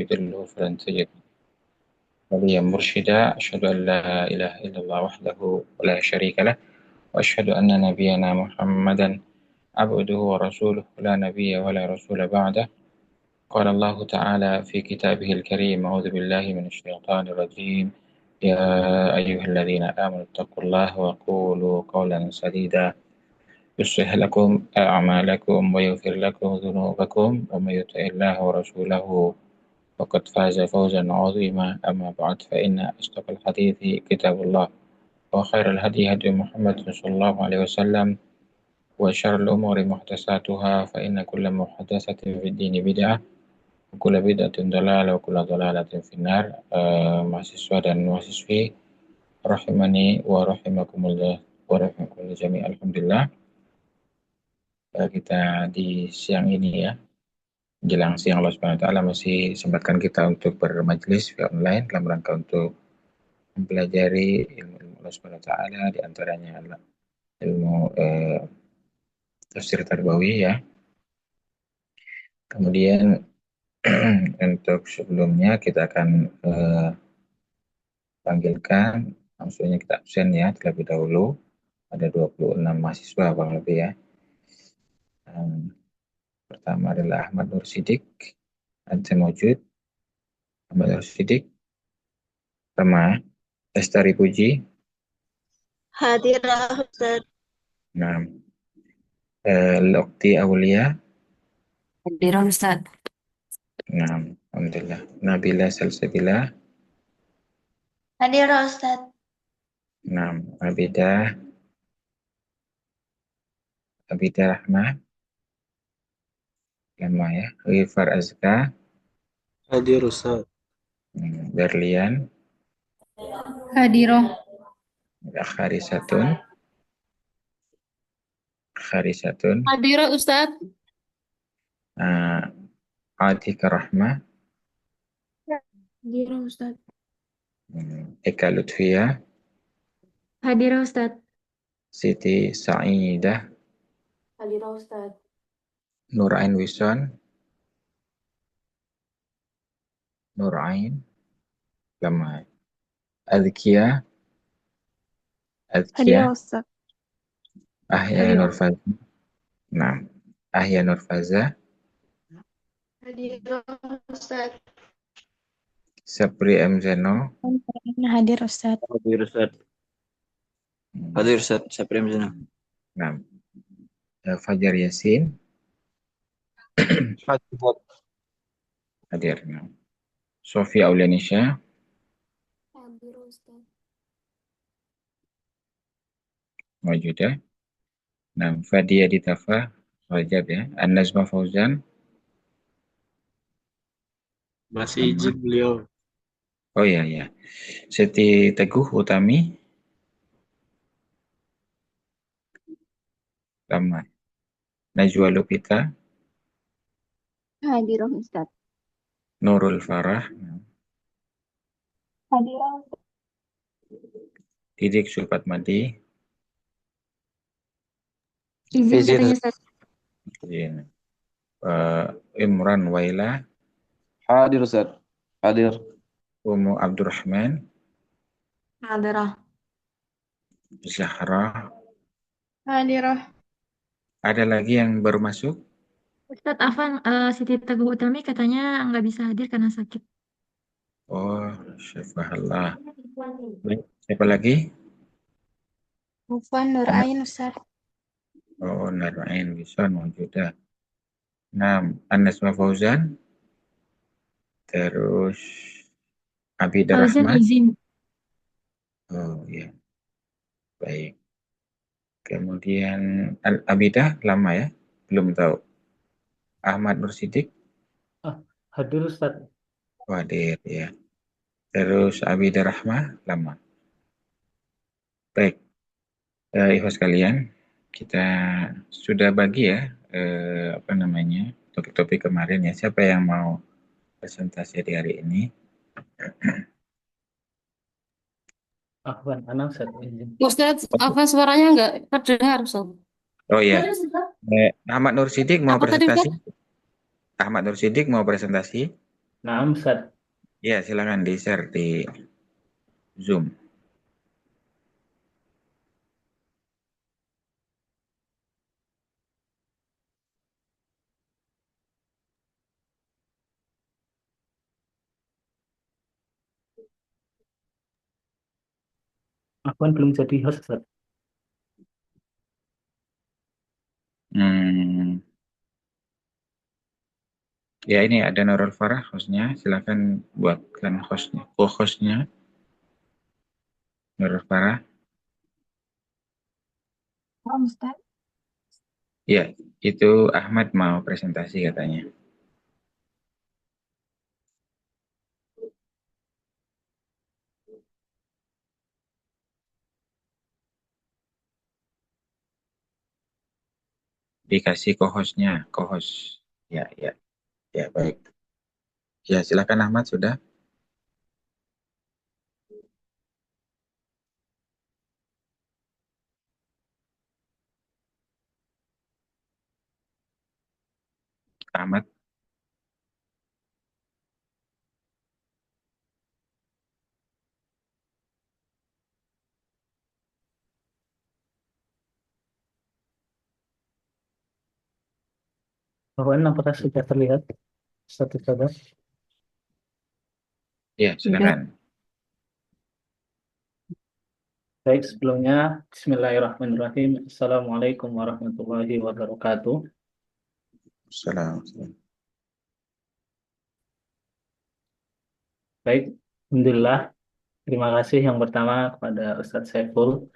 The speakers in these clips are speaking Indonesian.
يضله فلن تجد وليا مرشدا. أشهد أن لا إله إلا الله وحده ولا شريك له، وأشهد أن نبينا محمدا عبده ورسوله لا نبي ولا رسول بعده. قال الله تعالى في كتابه الكريم: أعوذ بالله من الشيطان الرجيم. يا أيها الذين آمنوا اتقوا الله وقولوا قولا سديدا يصلح لكم أعمالكم ويغفر لكم ذنوبكم، ومن يطع الله ورسوله فقد فاز فوزا عظيما. أما بعد، فإن أصدق الحديث كتاب الله، وخير الهدي هدي محمد صلى الله عليه وسلم، وشر الأمور محدثاتها، فإن كل محدثة في الدين بدعة، وكل بدعة ضلالة، وكل ضلالة في النار. Mahasiswa dan mahasiswi rahimani wa rahimakumullah wa rahimakumullah jami'. Alhamdulillah, kita di siang ini ya, jelang siang, Allah Subhanahu wa taala masih sempatkan kita untuk bermajlis via online dalam rangka untuk mempelajari ilmu Allah Subhanahu wa taala, di antaranya adalah ilmu tafsir tarbawi ya. Kemudian untuk sebelumnya kita akan panggilkan, maksudnya kita absen ya terlebih dahulu. Ada 26 mahasiswa kurang lebih ya. Pertama adalah Ahmad Nur Sidik. Anta Mawjud. Ahmad Nur Sidik. Sama Lestari Puji. Hadirah Ustaz. Nah, Lokti Aulia. Hadirah Ustaz. Nah, Alhamdulillah. Nabila Salsabila. Hadirah Ustaz. Nah, Abidah Rahmah. Lama ya. Rifar Azka. Hadir Ustaz. Berlian. Hadirah. Kharisatun. Hadirah Ustaz. Atika Rahmah. Hadirah Ustaz. Eka Lutfia. Hadirah Ustaz. Siti Sa'idah. Hadirah Ustaz. Nurain Wison. Nurain. Lama. Azkia. Hadirah Ustaz. Ahya Nurfaza. Nah, Ahya Nurfaza. Hadirah Ustaz. Sapri M. Zeno. Hadir Ustaz. Hadir Ustaz. Hadir Ustaz. Sapri Zeno. Nah, Fajar Yasin. Hadir. Nah. Sofia Aulianisha. Hadirah Ustaz. Majudah. Nah, Fadia Ditafa. Rajab ya. An-Nazma Fauzan. Masih izin beliau. Oh iya ya. Siti Teguh Utami. Lama. Najwa Lupita. Hadirah Ustaz. Nurul Farah. Hadirah Ustaz. Didik Sulfatmadi. Izin katanya Ustaz. Imran Waila. Hadir Ustaz. Hadir. Umu Abdurrahman. Hadirah. Zahra. Hadirah. Ada lagi yang baru masuk? Ustaz Afan, Siti Teguh Utami katanya nggak bisa hadir karena sakit. Oh, syafahullah. Baik, siapa lagi? Mufan Nurain Ustaz. Oh, Narain Wison Mawjudah. Nah, Anas Fauzan. Terus Abidah Fauzan Rahmat. izin. Oh ya, baik. Kemudian Abidah lama ya, belum tahu. Ahmad Nur Sidik. Hadir Ustaz. Hadir ya. Terus Abidah Rahmah lama. Baik, ikhwas sekalian, kita sudah bagi ya topik-topik kemarin ya. Siapa yang mau presentasi di hari ini? Afwan, Anang Ustaz. Ustaz, apa suaranya nggak terdengar Ustaz? Oh ya, Ahmad Nur Sidik mau Apa tadi presentasi? Ustaz? Ahmad Nur Sidik mau presentasi? Nah, Ustaz. Ya, silakan di-share di Zoom. Afwan belum jadi host, Ustaz. Hmm, ya ini ada Nurul Farah hostnya. Silakan buatkan hostnya, co-hostnya Nurul Farah. Oh, Ustaz. Ya, itu Ahmad mau presentasi katanya. Dikasih co-hostnya, co-host. Ya, ya, ya, baik. Ya, silakan Ahmad sudah. Ahmad. Afwan, apakah sudah terlihat? Satu saja. Ya, silakan. Baik, sebelumnya Bismillahirrahmanirrahim. Assalamualaikum warahmatullahi wabarakatuh. Assalamualaikum. Baik, Alhamdulillah. Terima kasih yang pertama kepada Ustadz Saiful.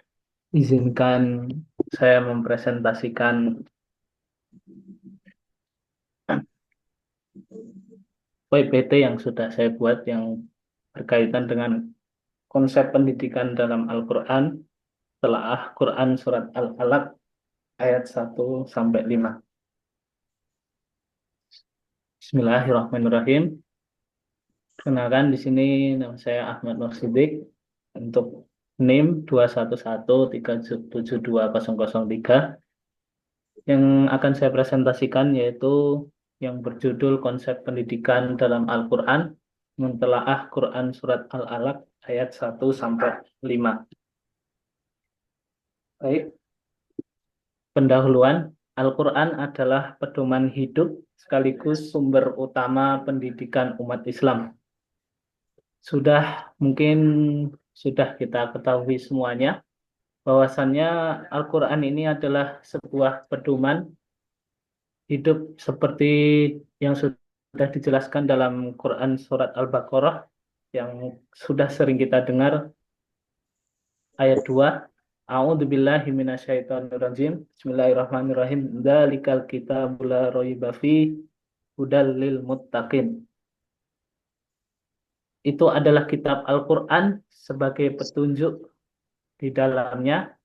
Izinkan saya mempresentasikan PPT yang sudah saya buat yang berkaitan dengan konsep pendidikan dalam Al-Quran, telaah Quran Surat Al-Alaq ayat 1 sampai 5. Bismillahirrahmanirrahim. Kenalkan di sini nama saya Ahmad Nur Siddiq. Untuk NIM 211372003 yang akan saya presentasikan yaitu yang berjudul konsep pendidikan dalam Al-Quran, mentelaah Quran Surat Al-Alaq ayat 1 sampai 5. Baik, pendahuluan. Al-Quran adalah pedoman hidup sekaligus sumber utama pendidikan umat Islam. Mungkin sudah kita ketahui semuanya bahwasannya Al-Quran ini adalah sebuah pedoman hidup seperti yang sudah dijelaskan dalam Quran Surat Al-Baqarah yang sudah sering kita dengar ayat 2. A'udzubillahi minasyaitonirrajim. Bismillahirrahmanirrahim. Dzalikal kitabul la raiba fihi hudal lil muttaqin. Itu adalah kitab Al-Quran sebagai petunjuk di dalamnya.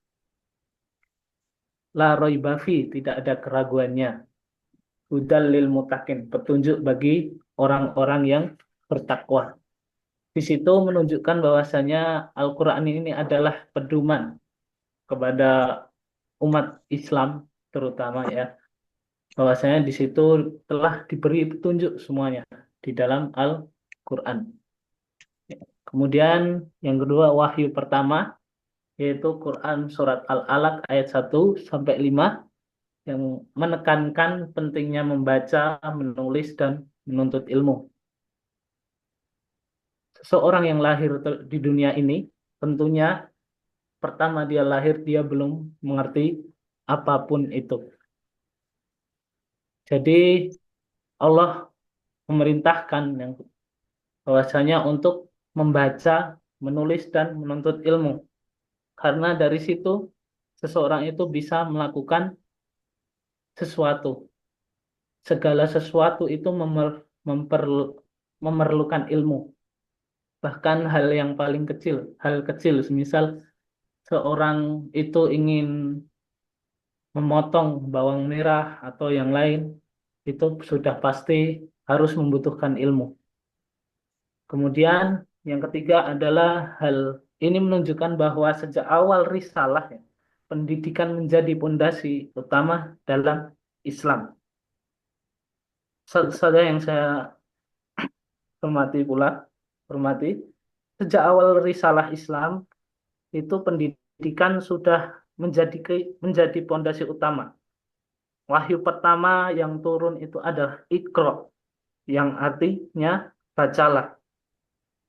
La raiba fi, tidak ada keraguannya. Hudal lil muttaqin, petunjuk bagi orang-orang yang bertakwa. Di situ menunjukkan bahwasanya Al-Quran ini adalah pedoman kepada umat Islam terutama ya. Bahwasanya di situ telah diberi petunjuk semuanya di dalam Al-Quran. Kemudian yang kedua wahyu pertama yaitu Quran Surat Al-Alaq ayat 1 sampai 5 yang menekankan pentingnya membaca, menulis, dan menuntut ilmu. Seseorang yang lahir di dunia ini, tentunya pertama dia lahir, dia belum mengerti apapun itu. Jadi Allah memerintahkan yang bahwasanya untuk membaca, menulis, dan menuntut ilmu. Karena dari situ seseorang itu bisa melakukan sesuatu. Segala sesuatu itu memerlukan ilmu. Bahkan hal yang paling kecil, hal kecil, semisal seorang itu ingin memotong bawang merah atau yang lain, itu sudah pasti harus membutuhkan ilmu. Kemudian yang ketiga adalah hal ini menunjukkan bahwa sejak awal risalah ya, pendidikan menjadi pondasi utama dalam Islam. Saja yang saya hormati pula, hormati. Sejak awal risalah Islam itu pendidikan sudah menjadi pondasi utama. Wahyu pertama yang turun itu adalah Iqra, yang artinya bacalah.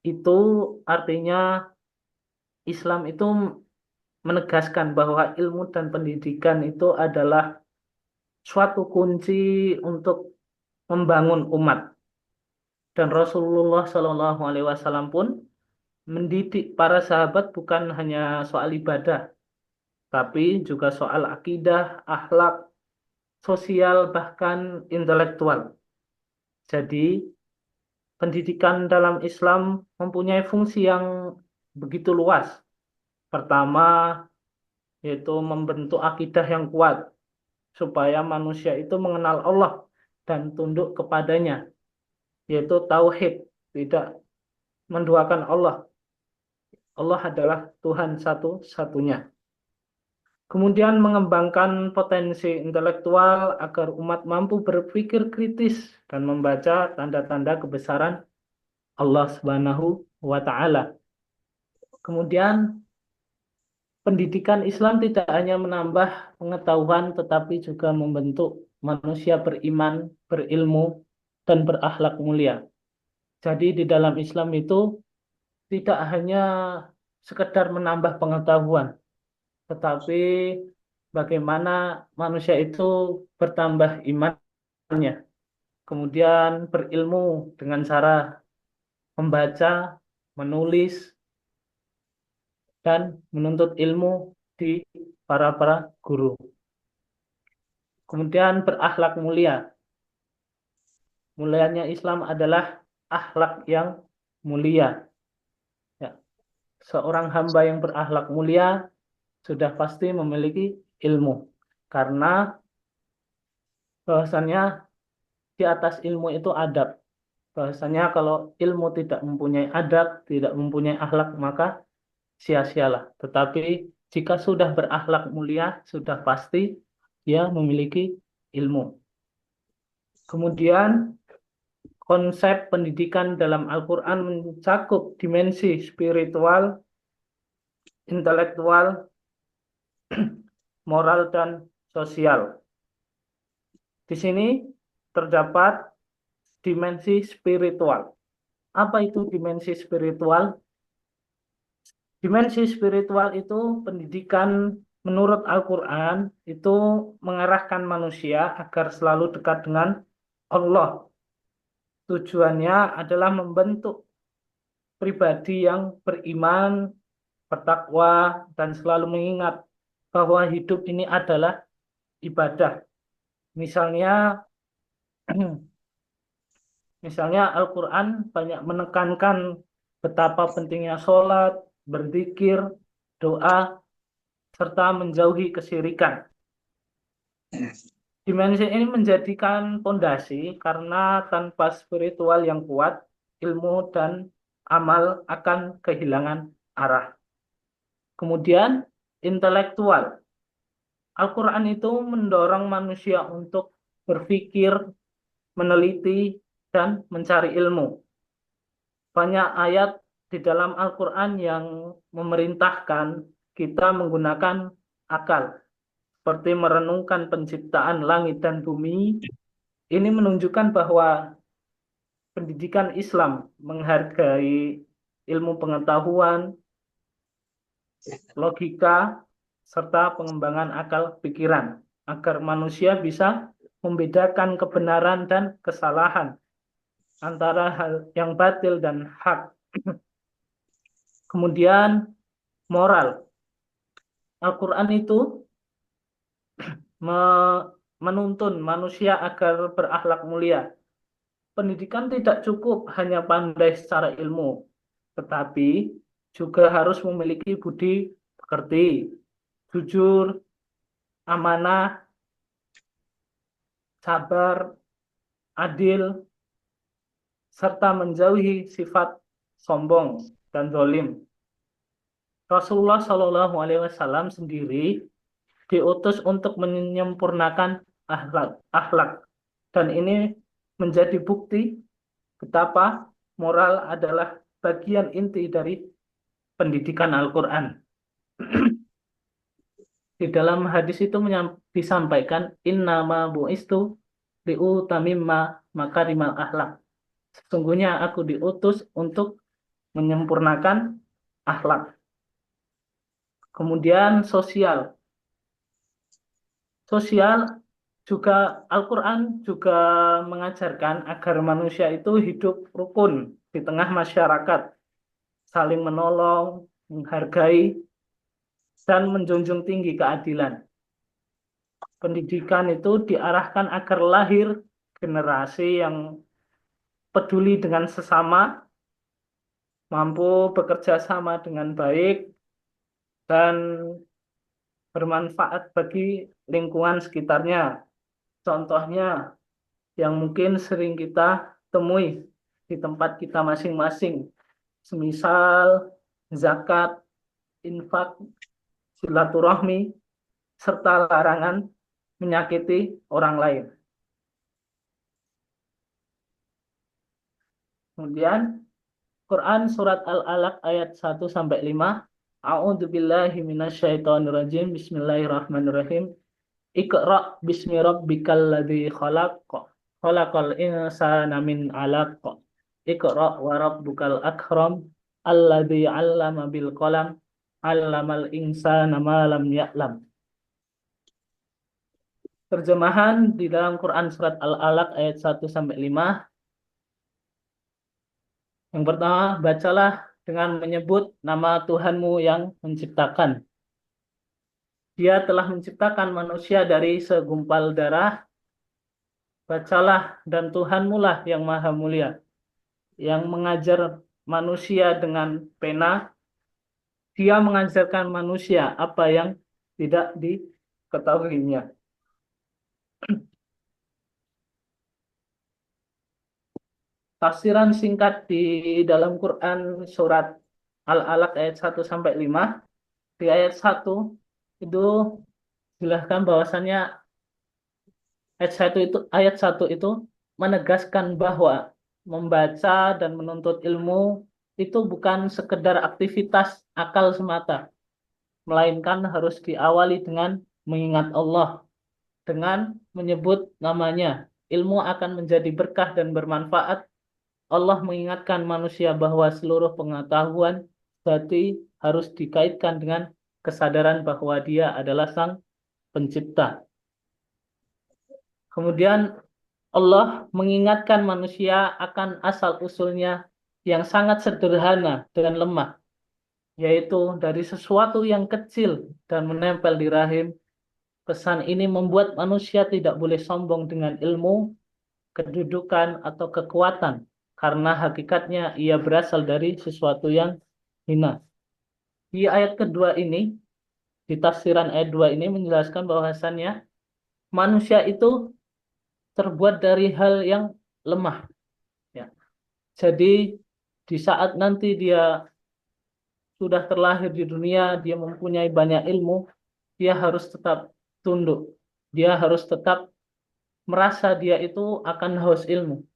Itu artinya Islam itu menegaskan bahwa ilmu dan pendidikan itu adalah suatu kunci untuk membangun umat. Dan Rasulullah Shallallahu Alaihi Wasallam pun mendidik para sahabat bukan hanya soal ibadah, tapi juga soal akidah, akhlak, sosial, bahkan intelektual. Jadi, pendidikan dalam Islam mempunyai fungsi yang begitu luas. Pertama, yaitu membentuk akidah yang kuat, supaya manusia itu mengenal Allah dan tunduk kepadanya, yaitu tauhid, tidak menduakan Allah. Allah adalah Tuhan satu-satunya. Kemudian mengembangkan potensi intelektual agar umat mampu berpikir kritis dan membaca tanda-tanda kebesaran Allah Subhanahu wa Ta'ala. Kemudian pendidikan Islam tidak hanya menambah pengetahuan tetapi juga membentuk manusia beriman, berilmu, dan berakhlak mulia. Jadi di dalam Islam itu tidak hanya sekedar menambah pengetahuan, tetapi bagaimana manusia itu bertambah imannya, kemudian berilmu dengan cara membaca, menulis, dan menuntut ilmu di para guru. Kemudian berakhlak mulia. Mulianya Islam adalah akhlak yang mulia. Ya. Seorang hamba yang berakhlak mulia sudah pasti memiliki ilmu. Karena bahwasannya di atas ilmu itu adab. Bahwasanya kalau ilmu tidak mempunyai adab, tidak mempunyai akhlak, maka sia-sialah. Tetapi jika sudah berakhlak mulia, sudah pasti dia memiliki ilmu. Kemudian konsep pendidikan dalam Al-Quran mencakup dimensi spiritual, intelektual, moral, dan sosial. Di sini terdapat dimensi spiritual. Apa itu dimensi spiritual? Dimensi spiritual itu pendidikan menurut Al-Quran itu mengarahkan manusia agar selalu dekat dengan Allah. Tujuannya adalah membentuk pribadi yang beriman, bertakwa, dan selalu mengingat bahwa hidup ini adalah ibadah. Misalnya, misalnya Al-Quran banyak menekankan betapa pentingnya sholat, berzikir, doa, serta menjauhi kesyirikan. Dimensi ini menjadikan fondasi karena tanpa spiritual yang kuat, ilmu dan amal akan kehilangan arah. Kemudian intelektual. Al-Quran itu mendorong manusia untuk berpikir, meneliti, dan mencari ilmu. Banyak ayat di dalam Al-Quran yang memerintahkan kita menggunakan akal, seperti merenungkan penciptaan langit dan bumi. Ini menunjukkan bahwa pendidikan Islam menghargai ilmu pengetahuan, logika, serta pengembangan akal pikiran, agar manusia bisa membedakan kebenaran dan kesalahan, antara hal yang batil dan hak. Kemudian moral. Al-Quran itu menuntun manusia agar berakhlak mulia. Pendidikan tidak cukup hanya pandai secara ilmu, tetapi juga harus memiliki budi pekerti, jujur, amanah, sabar, adil, serta menjauhi sifat sombong dan zalim. Rasulullah Shallallahu Alaihi Wasallam sendiri diutus untuk menyempurnakan akhlak, dan ini menjadi bukti betapa moral adalah bagian inti dari pendidikan Al-Quran. Di dalam hadis itu disampaikan innama bu'istu liutamimma makarimal akhlak. Sesungguhnya aku diutus untuk menyempurnakan akhlak. Kemudian sosial. Sosial juga Al-Quran juga mengajarkan agar manusia itu hidup rukun di tengah masyarakat, saling menolong, menghargai, dan menjunjung tinggi keadilan. Pendidikan itu diarahkan agar lahir generasi yang peduli dengan sesama, mampu bekerja sama dengan baik, dan bermanfaat bagi lingkungan sekitarnya. Contohnya yang mungkin sering kita temui di tempat kita masing-masing, semisal zakat, infak, silaturahmi, serta larangan menyakiti orang lain. Kemudian Quran surat Al-Alaq ayat 1-5. A'udzu billahi minasyaitonir rajim. Bismillahirrahmanirrahim. Iqra bismi rabbikal ladzi khalaq. Khalaqal insana min 'alaq. Iqra wa rabbukal akram alladzi 'allama bil qalam 'allamal insana ma lam ya'lam. Terjemahan di dalam Quran surat Al-Alaq ayat 1-5. Yang pertama, bacalah dengan menyebut nama Tuhanmu yang menciptakan. Dia telah menciptakan manusia dari segumpal darah. Bacalah, dan Tuhanmu lah yang maha mulia, yang mengajar manusia dengan pena. Dia mengajarkan manusia apa yang tidak diketahuinya. Tafsiran singkat di dalam Quran surat Al-Alaq ayat 1-5. Di ayat 1 itu jelaskan bahwasannya ayat 1 itu menegaskan bahwa membaca dan menuntut ilmu itu bukan sekedar aktivitas akal semata, melainkan harus diawali dengan mengingat Allah, dengan menyebut namanya. Ilmu akan menjadi berkah dan bermanfaat. Allah mengingatkan manusia bahwa seluruh pengetahuan berarti harus dikaitkan dengan kesadaran bahwa dia adalah Sang Pencipta. Kemudian Allah mengingatkan manusia akan asal-usulnya yang sangat sederhana dan lemah, yaitu dari sesuatu yang kecil dan menempel di rahim. Pesan ini membuat manusia tidak boleh sombong dengan ilmu, kedudukan, atau kekuatan, karena hakikatnya ia berasal dari sesuatu yang hina. Di ayat kedua ini, di tafsiran ayat 2 ini menjelaskan bahwasannya manusia itu terbuat dari hal yang lemah. Ya. Jadi di saat nanti dia sudah terlahir di dunia, dia mempunyai banyak ilmu, dia harus tetap tunduk. Dia harus tetap merasa dia itu akan haus ilmu.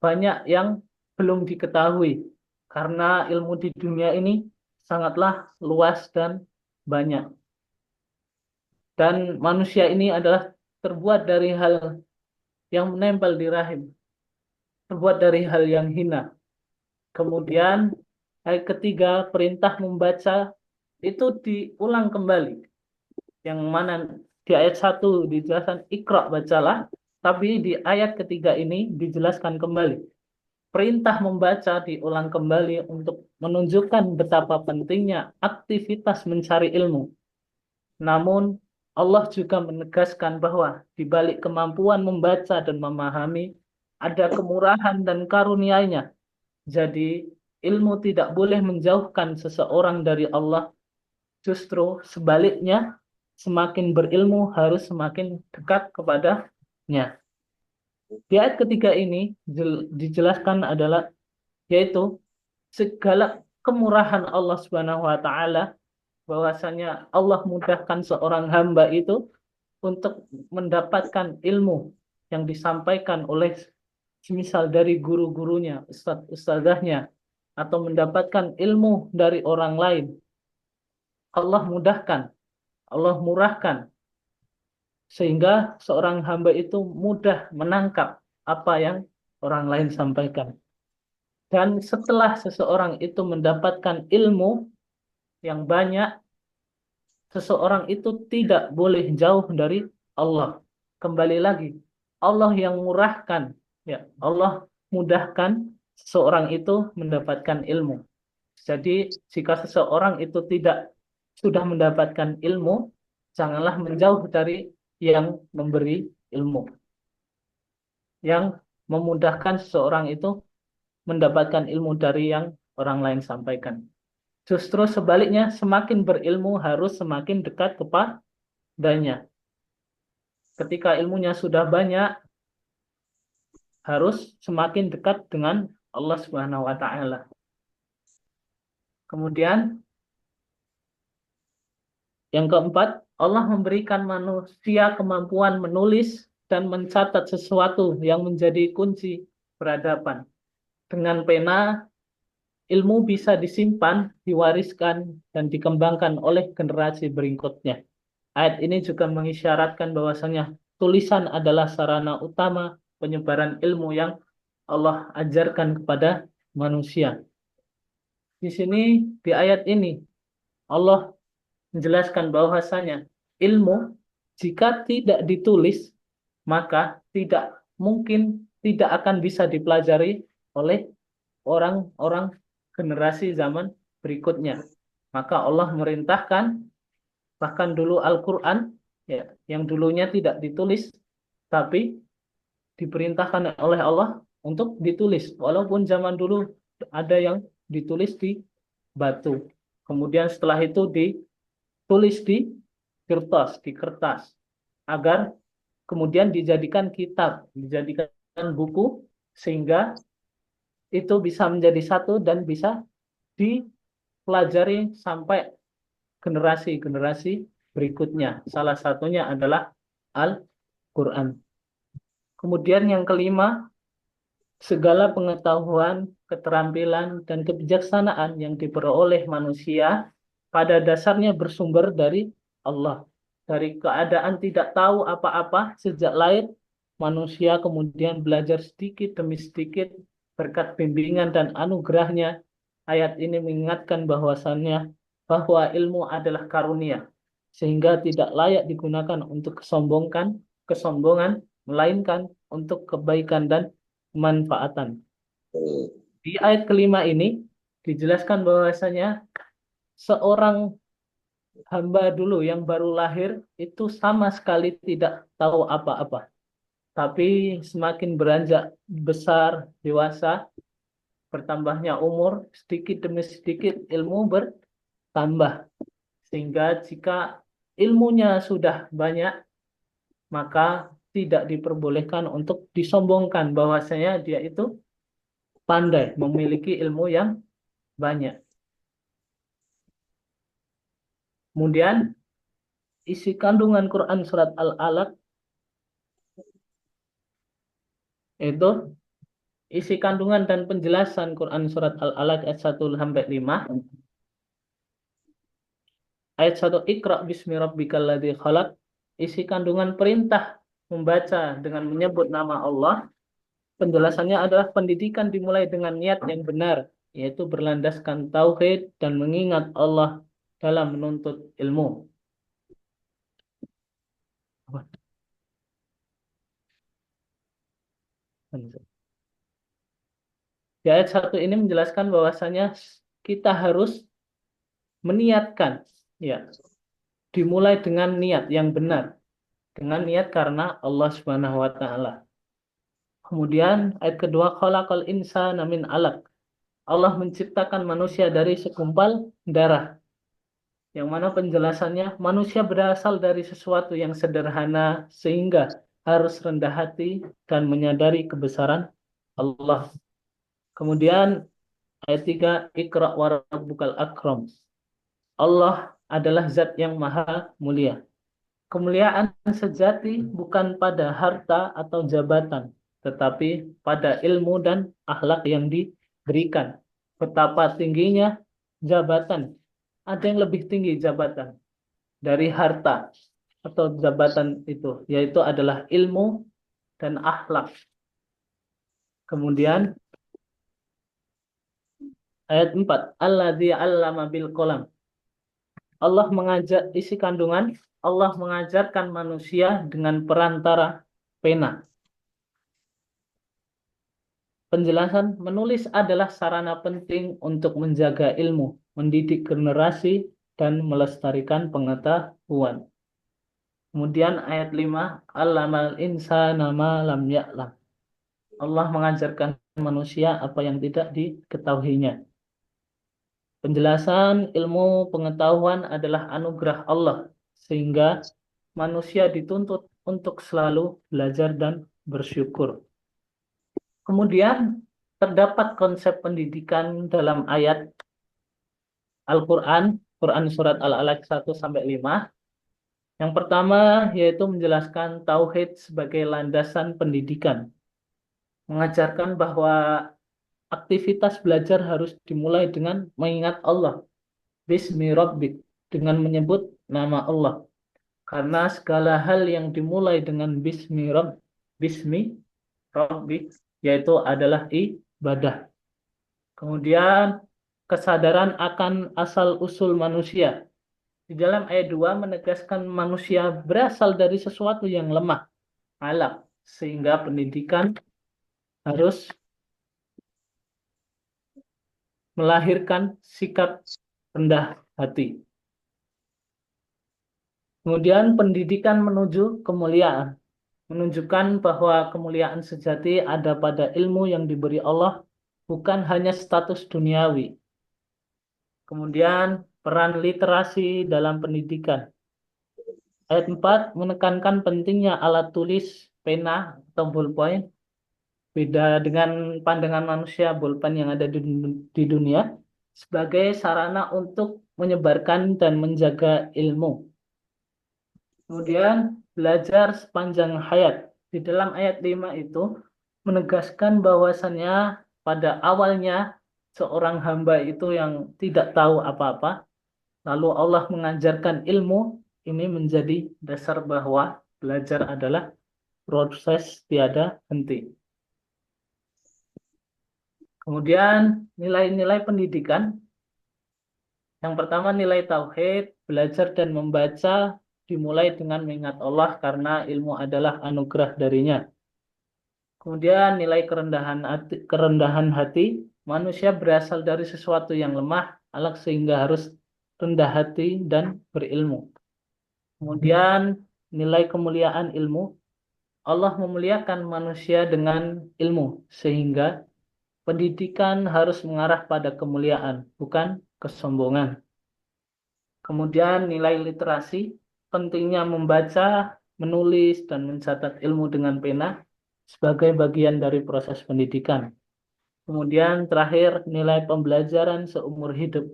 Banyak yang belum diketahui karena ilmu di dunia ini sangatlah luas dan banyak. Dan manusia ini adalah terbuat dari hal yang menempel di rahim, terbuat dari hal yang hina. Kemudian ayat ketiga, perintah membaca itu diulang kembali. Yang mana di ayat 1 dijelaskan Iqra, bacalah. Tapi di ayat ketiga ini dijelaskan kembali. Perintah membaca diulang kembali untuk menunjukkan betapa pentingnya aktivitas mencari ilmu. Namun, Allah juga menegaskan bahwa di balik kemampuan membaca dan memahami, ada kemurahan dan karunia-Nya. Jadi, ilmu tidak boleh menjauhkan seseorang dari Allah. Justru sebaliknya, semakin berilmu harus semakin dekat kepadanya. Di ayat ketiga ini dijelaskan adalah yaitu segala kemurahan Allah Subhanahu wa taala, bahwasanya Allah mudahkan seorang hamba itu untuk mendapatkan ilmu yang disampaikan oleh semisal dari guru-gurunya, ustadz-ustadzahnya, atau mendapatkan ilmu dari orang lain, Allah mudahkan, Allah murahkan, sehingga seorang hamba itu mudah menangkap apa yang orang lain sampaikan. Dan setelah seseorang itu mendapatkan ilmu yang banyak, seseorang itu tidak boleh jauh dari Allah. Kembali lagi, Allah yang murahkan, ya, Allah mudahkan seseorang itu mendapatkan ilmu. Jadi, jika seseorang itu tidak sudah mendapatkan ilmu, janganlah menjauh dari yang memberi ilmu, yang memudahkan seseorang itu mendapatkan ilmu dari yang orang lain sampaikan. Justru sebaliknya, semakin berilmu harus semakin dekat kepadanya. Ketika ilmunya sudah banyak, harus semakin dekat dengan Allah Subhanahu wa Ta'ala. Kemudian, yang keempat, Allah memberikan manusia kemampuan menulis dan mencatat sesuatu yang menjadi kunci peradaban. Dengan pena, ilmu bisa disimpan, diwariskan, dan dikembangkan oleh generasi berikutnya. Ayat ini juga mengisyaratkan bahwasanya tulisan adalah sarana utama penyebaran ilmu yang Allah ajarkan kepada manusia. Di sini, di ayat ini, Allah menjelaskan bahwasanya ilmu jika tidak ditulis, maka tidak mungkin, tidak akan bisa dipelajari oleh orang-orang generasi zaman berikutnya. Maka Allah merintahkan, bahkan dulu Al-Quran, ya, yang dulunya tidak ditulis, tapi diperintahkan oleh Allah untuk ditulis. Walaupun zaman dulu ada yang ditulis di batu. Kemudian setelah itu ditulis di kertas, agar kemudian dijadikan kitab, dijadikan buku, sehingga itu bisa menjadi satu dan bisa dipelajari sampai generasi-generasi berikutnya. Salah satunya adalah Al-Quran. Kemudian yang kelima, segala pengetahuan, keterampilan, dan kebijaksanaan yang diperoleh manusia pada dasarnya bersumber dari Allah. Dari keadaan tidak tahu apa-apa sejak lahir, manusia kemudian belajar sedikit demi sedikit berkat bimbingan dan anugerahnya. Ayat ini mengingatkan bahwasannya bahwa ilmu adalah karunia, sehingga tidak layak digunakan untuk kesombongan, melainkan untuk kebaikan dan kemanfaatan. Di ayat kelima ini dijelaskan bahwasanya seorang hamba dulu yang baru lahir itu sama sekali tidak tahu apa-apa. Tapi semakin beranjak besar, dewasa, bertambahnya umur, sedikit demi sedikit ilmu bertambah. Sehingga jika ilmunya sudah banyak, maka tidak diperbolehkan untuk disombongkan bahwasanya dia itu pandai, memiliki ilmu yang banyak. Kemudian isi kandungan Quran surat Al-Alaq itu isi kandungan dan penjelasan Quran surat Al-Alaq ayat 1-5. Ayat 1, Iqra bismi rabbikal ladzi khalaq. Isi kandungan perintah membaca dengan menyebut nama Allah. Penjelasannya adalah pendidikan dimulai dengan niat yang benar, yaitu berlandaskan tauhid dan mengingat Allah dalam menuntut ilmu. Di ayat 1 ini menjelaskan bahwasanya kita harus meniatkan, ya, dimulai dengan niat yang benar, dengan niat karena Allah Subhanahu wa Ta'ala. Kemudian ayat kedua, khalaqal insana min 'alaq. Allah menciptakan manusia dari segumpal darah. Yang mana penjelasannya, manusia berasal dari sesuatu yang sederhana sehingga harus rendah hati dan menyadari kebesaran Allah. Kemudian ayat 3, Iqra wa rabbukal akram. Allah adalah zat yang maha mulia. Kemuliaan sejati bukan pada harta atau jabatan, tetapi pada ilmu dan akhlak yang diberikan. Betapa tingginya jabatan. Ada yang lebih tinggi jabatan dari harta atau jabatan itu, yaitu adalah ilmu dan akhlak. Kemudian ayat 4, Alladzi 'allama bil qalam. Allah mengajar, isi kandungan, Allah mengajarkan manusia dengan perantara pena. Penjelasan, menulis adalah sarana penting untuk menjaga ilmu, mendidik generasi, dan melestarikan pengetahuan. Kemudian ayat 5, Allamal insana ma lam ya'lam. Allah mengajarkan manusia apa yang tidak diketahuinya. Penjelasan, ilmu pengetahuan adalah anugerah Allah, sehingga manusia dituntut untuk selalu belajar dan bersyukur. Kemudian terdapat konsep pendidikan dalam ayat Al-Quran, Quran Surat Al-Alaq 1-5. Yang pertama yaitu menjelaskan tauhid sebagai landasan pendidikan. Mengajarkan bahwa aktivitas belajar harus dimulai dengan mengingat Allah. Bismi Rabbik, dengan menyebut nama Allah. Karena segala hal yang dimulai dengan Bismi Rabbik, yaitu adalah ibadah. Kemudian kesadaran akan asal-usul manusia. Di dalam ayat 2 menegaskan manusia berasal dari sesuatu yang lemah, alaq, sehingga pendidikan harus melahirkan sikap rendah hati. Kemudian pendidikan menuju kemuliaan, menunjukkan bahwa kemuliaan sejati ada pada ilmu yang diberi Allah, bukan hanya status duniawi. Kemudian peran literasi dalam pendidikan. Ayat 4 menekankan pentingnya alat tulis, pena atau ballpoint. Beda dengan pandangan manusia, bolpen yang ada di dunia sebagai sarana untuk menyebarkan dan menjaga ilmu. Kemudian belajar sepanjang hayat. Di dalam ayat 5 itu menegaskan bahwasannya pada awalnya seorang hamba itu yang tidak tahu apa-apa, lalu Allah mengajarkan ilmu, ini menjadi dasar bahwa belajar adalah proses tiada henti. Kemudian nilai-nilai pendidikan. Yang pertama nilai tauhid, belajar dan membaca dimulai dengan mengingat Allah karena ilmu adalah anugerah darinya. Kemudian nilai kerendahan hati, manusia berasal dari sesuatu yang lemah, alaq, sehingga harus rendah hati dan berilmu. Kemudian nilai kemuliaan ilmu, Allah memuliakan manusia dengan ilmu, sehingga pendidikan harus mengarah pada kemuliaan, bukan kesombongan. Kemudian nilai literasi, pentingnya membaca, menulis, dan mencatat ilmu dengan pena sebagai bagian dari proses pendidikan. Kemudian terakhir, nilai pembelajaran seumur hidup.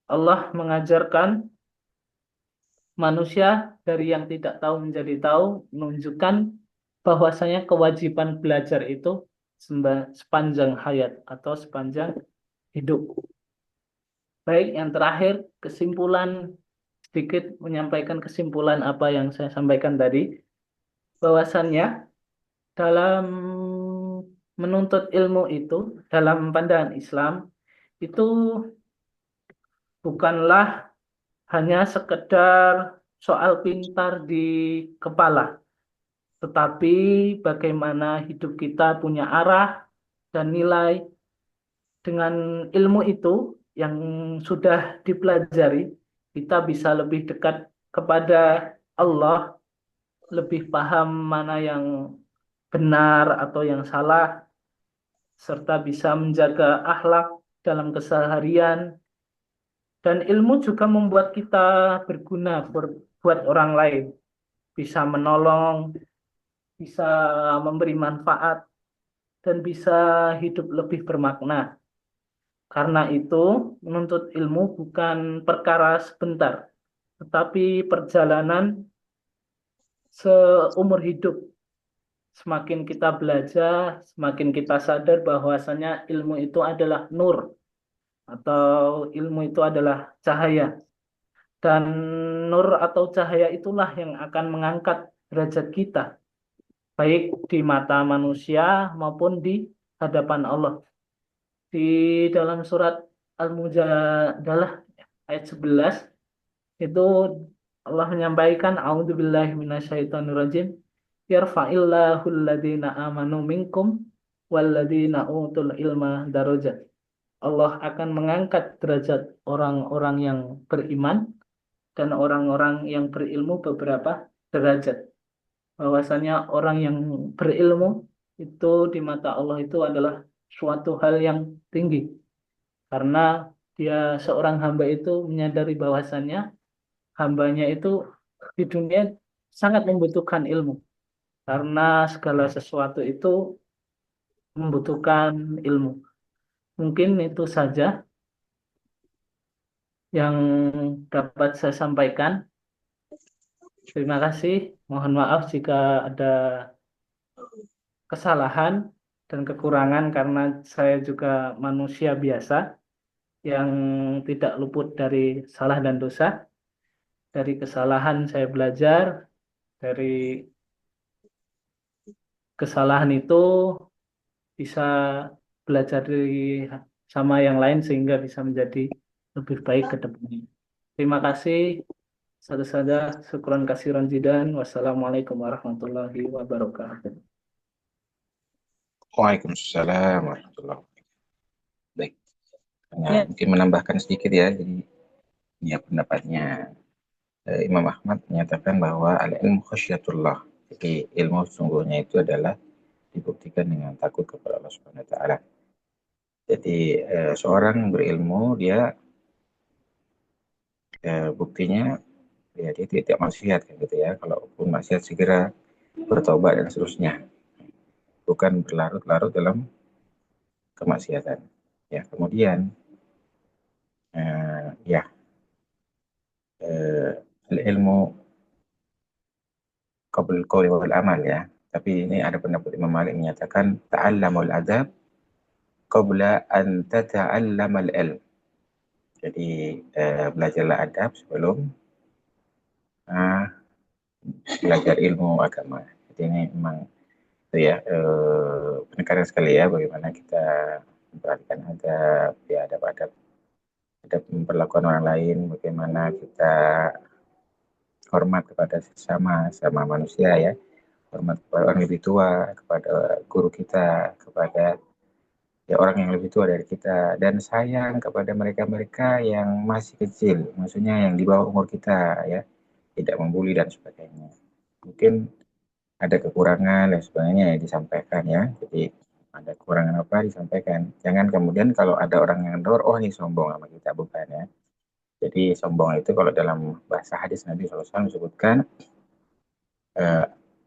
Allah mengajarkan manusia dari yang tidak tahu menjadi tahu, menunjukkan bahwasanya kewajiban belajar itu sepanjang hayat atau sepanjang hidup. Baik, yang terakhir kesimpulan, sedikit menyampaikan kesimpulan apa yang saya sampaikan tadi, bahwasannya dalam menuntut ilmu itu dalam pandangan Islam itu bukanlah hanya sekedar soal pintar di kepala, tetapi bagaimana hidup kita punya arah dan nilai. Dengan ilmu itu yang sudah dipelajari, kita bisa lebih dekat kepada Allah, lebih paham mana yang benar atau yang salah, serta bisa menjaga akhlak dalam keseharian. Dan ilmu juga membuat kita berguna buat orang lain, bisa menolong, bisa memberi manfaat, dan bisa hidup lebih bermakna. Karena itu, menuntut ilmu bukan perkara sebentar, tetapi perjalanan seumur hidup. semakin kita belajar, semakin kita sadar bahwasanya ilmu itu adalah nur atau ilmu itu adalah cahaya. Dan nur atau cahaya itulah yang akan mengangkat derajat kita, baik di mata manusia maupun di hadapan Allah. Di dalam surat Al-Mujadalah ayat 11 itu Allah menyampaikan a'udzubillahi minasyaitonirrajim yarfa'illahu alladhina amanu minkum walladzina utul ilma darajat. Allah akan mengangkat derajat orang-orang yang beriman dan orang-orang yang berilmu beberapa derajat. Bahwasanya orang yang berilmu itu di mata Allah itu adalah suatu hal yang tinggi karena dia seorang hamba itu menyadari bahwasannya hambanya itu di dunia sangat membutuhkan ilmu karena segala sesuatu itu membutuhkan ilmu. Mungkin itu saja yang dapat saya sampaikan. Terima kasih. Mohon maaf jika ada kesalahan dan kekurangan karena saya juga manusia biasa yang tidak luput dari salah dan dosa. Dari kesalahan saya belajar, dari kesalahan itu bisa belajar dari sama yang lain sehingga bisa menjadi lebih baik ke depannya. Terima kasih. Satu saja, syukran kasiran jidan. Wassalamualaikum warahmatullahi wabarakatuh. Waalaikumsalam warahmatullahi wabarakatuh. Baik, hanya Ya, mungkin menambahkan sedikit ya. Jadi ya pendapatnya Imam Ahmad menyatakan bahwa al-ilmu khasyatullah. Jadi ilmu sungguhnya itu adalah dibuktikan dengan takut kepada Allah Subhanahu wa taala. Jadi seorang yang berilmu dia buktinya ya dia tidak maksiat kan gitu ya. Kalaupun maksiat segera bertobat dan seterusnya. Bukan berlarut-larut dalam kemaksiatan. Ya, kemudian ya ilmu qabl qauli wal amal ya. Tapi ini ada pendapat Imam Malik menyatakan ta'allamul adab qabla an tata'allamal ilm. Jadi belajarlah adab sebelum uh, belajar ilmu agama. Jadi ini memang itu ya penekanan sekali ya bagaimana kita memperhatikan adab, ya adab-adab, adab memperlakukan orang lain, bagaimana kita hormat kepada sama manusia ya, hormat kepada orang lebih tua, kepada guru kita, kepada ya orang yang lebih tua dari kita, dan sayang kepada mereka-mereka yang masih kecil, maksudnya yang di bawah umur kita ya, tidak membuli dan sebagainya. Mungkin ada kekurangan dan sebagainya yang disampaikan ya. Jadi ada kekurangan apa disampaikan. Jangan kemudian kalau ada orang yang dor, oh ini sombong sama kita, bukan ya. Jadi sombong itu kalau dalam bahasa hadis Nabi SAW disebutkan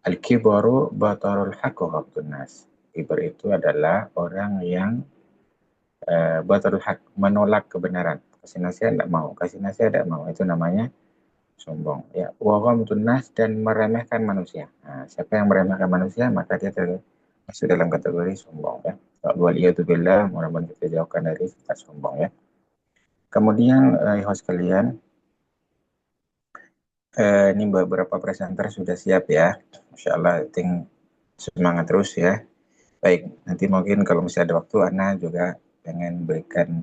al-kibaru batarul haqqi ghamtun nas. Kibar itu adalah orang yang batarul haq, menolak kebenaran. Kasih nasihat tidak mau, kasih nasihat tidak mau. Itu namanya sombong. Ya, wa ghamtun nas, dan meremehkan manusia. Nah, siapa yang meremehkan manusia maka dia masuk dalam kategori sombong ya. Waliyatubillah, mudah-mudahan kita jauhkan dari sifat sombong ya. Kemudian host sekalian, ini beberapa presenter sudah siap ya. Masya Allah, semangat terus ya. Baik, nanti mungkin kalau masih ada waktu, Ana juga pengen berikan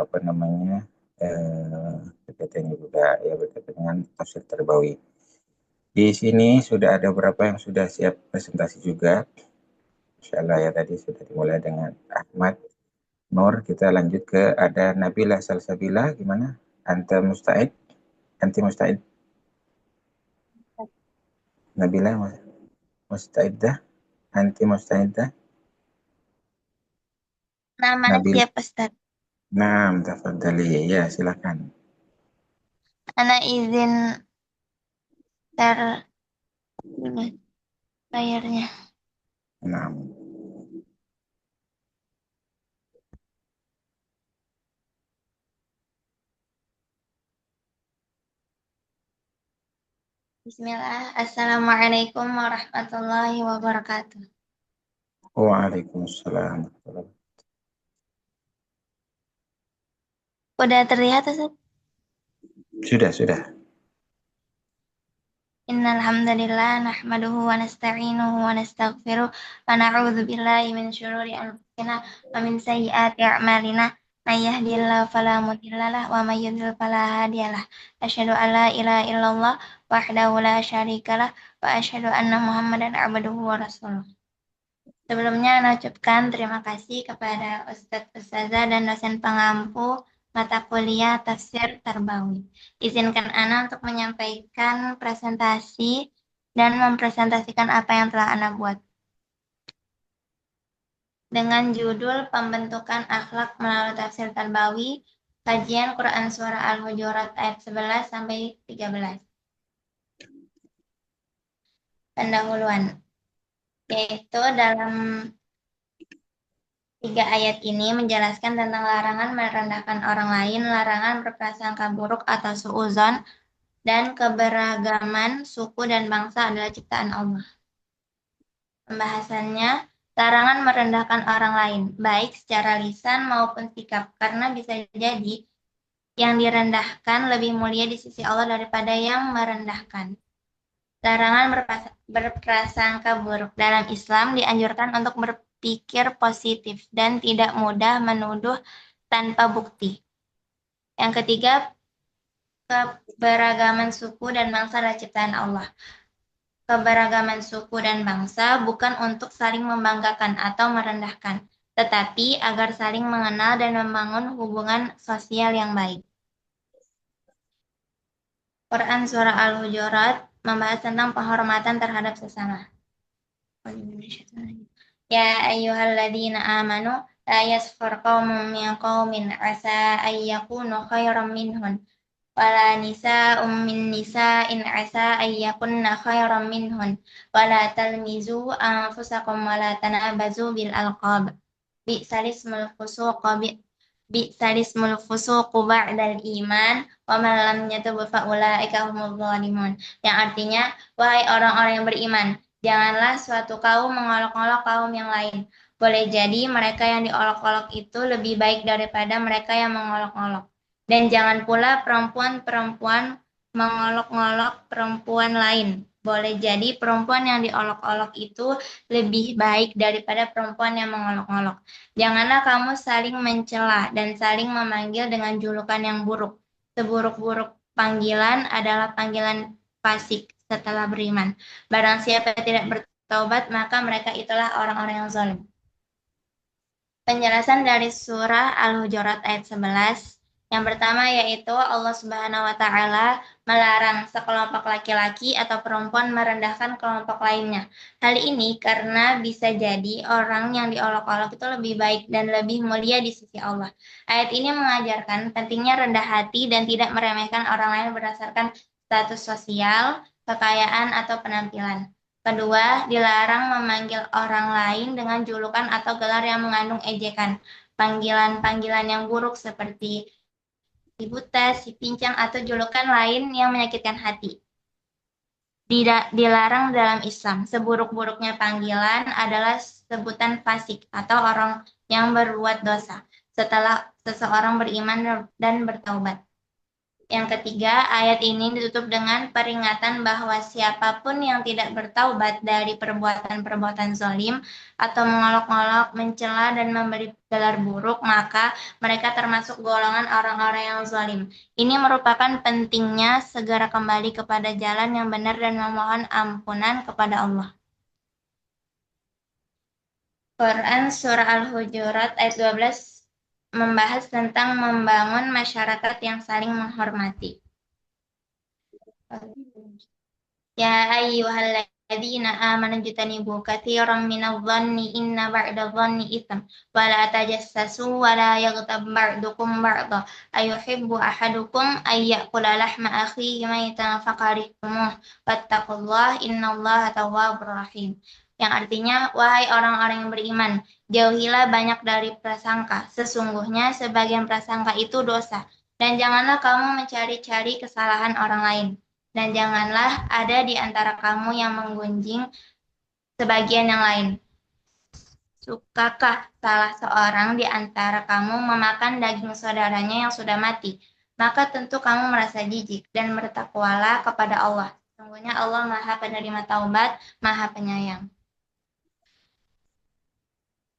apa namanya PPT-nya juga ya berkaitan dengan tafsir terbawi. Di sini sudah ada beberapa yang sudah siap presentasi juga. Insya Allah ya, tadi sudah dimulai dengan Ahmad Nur. Kita lanjut ke ada Nabila Salsabila. Gimana? Anta musta'id? Anti musta'id? Nabila musta'idah? Anti musta'idah? Namanya Nabila. siapa, Ustaz? Nah, tafadhali. Ya, silakan. Anak izin share dulu layarnya. Nah, Bismillah. Assalamualaikum warahmatullahi wabarakatuh. Waalaikumsalam. Udah terlihat, Ustaz? Sudah. Innal hamdalillah nahmaduhu wa nasta'inuhu wa nastaghfiruh wa na'udzu billahi min syururi anfusina wa min sayyiati a'malina. May yahdihillahu fala mudhillalah wa may yudhlil fala hadiyalah. Asyhadu an la ilaha illallah wahdahu la syarikalah wa asyhadu anna Muhammadan abduhu wa rasuluh. Sebelumnya, Ana ucapkan terima kasih kepada Ustadz Ustazah dan dosen pengampu mata kuliah Tafsir Tarbawi. Izinkan Ana untuk menyampaikan presentasi dan mempresentasikan apa yang telah Ana buat. Dengan judul Pembentukan Akhlak Melalui Tafsir Tarbawi, kajian Quran Surah Al-Hujurat ayat 11 sampai 13. Pendahuluan, yaitu dalam 3 ayat ini menjelaskan tentang larangan merendahkan orang lain, larangan berprasangka buruk atau suudzon, dan keberagaman suku dan bangsa adalah ciptaan Allah. Pembahasannya, larangan merendahkan orang lain, baik secara lisan maupun sikap, karena bisa jadi yang direndahkan lebih mulia di sisi Allah daripada yang merendahkan. Larangan berprasangka buruk. Dalam Islam dianjurkan untuk berpikir positif dan tidak mudah menuduh tanpa bukti. Yang ketiga, keberagaman suku dan bangsa adalah ciptaan Allah. Keberagaman suku dan bangsa bukan untuk saling membanggakan atau merendahkan, tetapi agar saling mengenal dan membangun hubungan sosial yang baik. Quran Surah Al-Hujurat membahas tentang penghormatan terhadap sesama. Ya ayyuhalladzina amanu la yaskhar qaumun min qaumin asa ay yakunu khairan minhum wala nisa'un min nisa'in asa ay yakunna khairan minhum wala talmizu anfusakum wala tanabazu bil alqab bi'salismul fusuqu ba'dal iman wa man lam yatub fa ulaika humuz zalimun. Yang artinya, wahai orang-orang yang beriman, janganlah suatu kaum mengolok-olok kaum yang lain. Boleh jadi mereka yang diolok-olok itu lebih baik daripada mereka yang mengolok-olok. Dan jangan pula perempuan-perempuan mengolok-olok perempuan lain. Boleh jadi perempuan yang diolok-olok itu lebih baik daripada perempuan yang mengolok-olok. Janganlah kamu saling mencela dan saling memanggil dengan julukan yang buruk. Seburuk-buruk panggilan adalah panggilan fasik setelah beriman. Barang siapa tidak bertaubat, maka mereka itulah orang-orang yang zalim. Penjelasan dari surah Al-Hujurat ayat 11. Yang pertama yaitu Allah Subhanahu wa Ta'ala melarang sekelompok laki-laki atau perempuan merendahkan kelompok lainnya. Hal ini karena bisa jadi orang yang diolok-olok itu lebih baik dan lebih mulia di sisi Allah. Ayat ini mengajarkan pentingnya rendah hati dan tidak meremehkan orang lain berdasarkan status sosial, kekayaan, atau penampilan. Kedua, dilarang memanggil orang lain dengan julukan atau gelar yang mengandung ejekan. Panggilan-panggilan yang buruk seperti si buta, si pincang, atau julukan lain yang menyakitkan hati. Dilarang dalam Islam. Seburuk-buruknya panggilan adalah sebutan fasik atau orang yang berbuat dosa setelah seseorang beriman dan bertaubat. Yang ketiga, ayat ini ditutup dengan peringatan bahwa siapapun yang tidak bertaubat dari perbuatan-perbuatan zalim atau mengolok-olok, mencela, dan memberi gelar buruk, maka mereka termasuk golongan orang-orang yang zalim. Ini merupakan pentingnya segera kembali kepada jalan yang benar dan memohon ampunan kepada Allah. Quran Surah Al-Hujurat ayat 12 membahas tentang membangun masyarakat yang saling menghormati. Ya ayyuhalladzina amanu jtanibu katsiran minadh-dhanni inna ba'dadh-dhanni itsm wa la tajassasu wa la yaghtab ba'dukum ba'dha ayuhibbu ahadukum ay ya'kula lahma akhihi maytan faqarihtumuh wattaqullaha innallaha tawwabur rahim. Yang artinya, wahai orang-orang yang beriman, jauhilah banyak dari prasangka. Sesungguhnya sebagian prasangka itu dosa. Dan janganlah kamu mencari-cari kesalahan orang lain. dan janganlah ada di antara kamu yang menggunjing sebagian yang lain. Sukakah salah seorang di antara kamu memakan daging saudaranya yang sudah mati? Maka tentu kamu merasa jijik dan bertakwalah kepada Allah. Sesungguhnya Allah Maha Penerima Taubat, Maha Penyayang.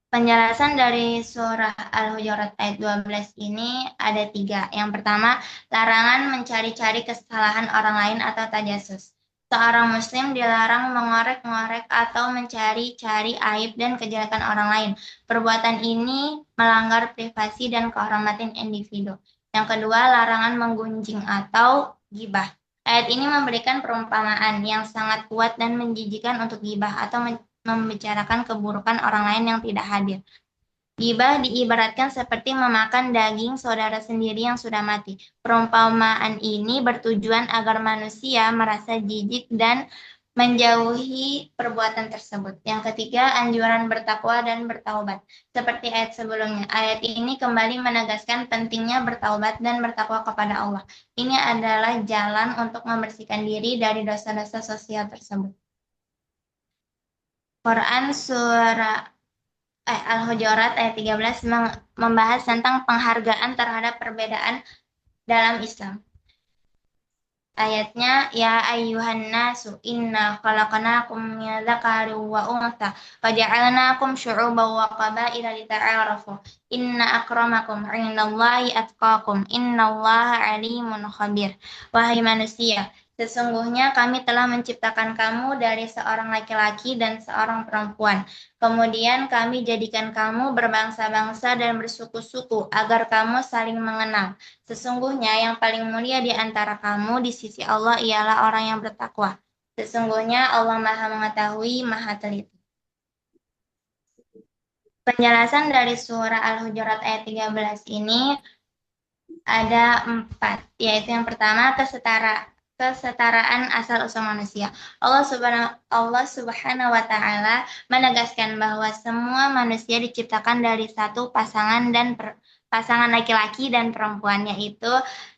Penjelasan dari surah Al-Hujurat ayat 12 ini ada 3. Yang pertama, larangan mencari-cari kesalahan orang lain atau tajasus. Seorang muslim dilarang mengorek-ngorek atau mencari-cari aib dan kejelekan orang lain. Perbuatan ini melanggar privasi dan kehormatan individu. Yang kedua, larangan menggunjing atau gibah. Ayat ini memberikan perumpamaan yang sangat kuat dan menjijikan untuk gibah atau membicarakan keburukan orang lain yang tidak hadir. Gibah diibaratkan seperti memakan daging saudara sendiri yang sudah mati. Perumpamaan ini bertujuan agar manusia merasa jijik dan menjauhi perbuatan tersebut. Yang ketiga, anjuran bertakwa dan bertaubat. Seperti ayat sebelumnya, ayat ini kembali menegaskan pentingnya bertaubat dan bertakwa kepada Allah. Ini adalah jalan untuk membersihkan diri dari dosa-dosa sosial tersebut. Quran surah Al-Hujurat ayat 13 membahas tentang penghargaan terhadap perbedaan dalam Islam. Ayatnya, ya ayyuhan nasu inna khalaqnakum min dzakarin wa untha wa ja'alnakum syu'uban wa qabaila lita'arafu inna akramakum 'indallahi atqakum innallaha 'alimun khabir. Wahai manusia, sesungguhnya kami telah menciptakan kamu dari seorang laki-laki dan seorang perempuan. Kemudian kami jadikan kamu berbangsa-bangsa dan bersuku-suku agar kamu saling mengenal. Sesungguhnya yang paling mulia di antara kamu di sisi Allah ialah orang yang bertakwa. Sesungguhnya Allah Maha Mengetahui, Maha Teliti. Penjelasan dari surah Al-Hujurat ayat 13 ini ada 4, yaitu yang pertama kesetaraan asal-usul manusia. Allah Subhanahu wa Ta'ala menegaskan bahwa semua manusia diciptakan dari satu pasangan pasangan laki-laki dan perempuan, yaitu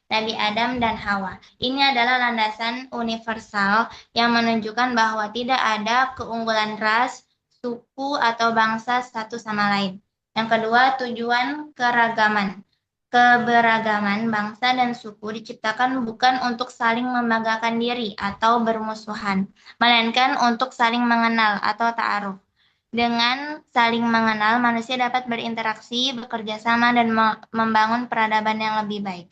Nabi Adam dan Hawa. Ini adalah landasan universal yang menunjukkan bahwa tidak ada keunggulan ras, suku, atau bangsa satu sama lain. Yang kedua, tujuan keragaman. Keberagaman bangsa dan suku diciptakan bukan untuk saling membanggakan diri atau bermusuhan, melainkan untuk saling mengenal atau ta'aruf. Dengan saling mengenal, manusia dapat berinteraksi, bekerja sama, dan membangun peradaban yang lebih baik.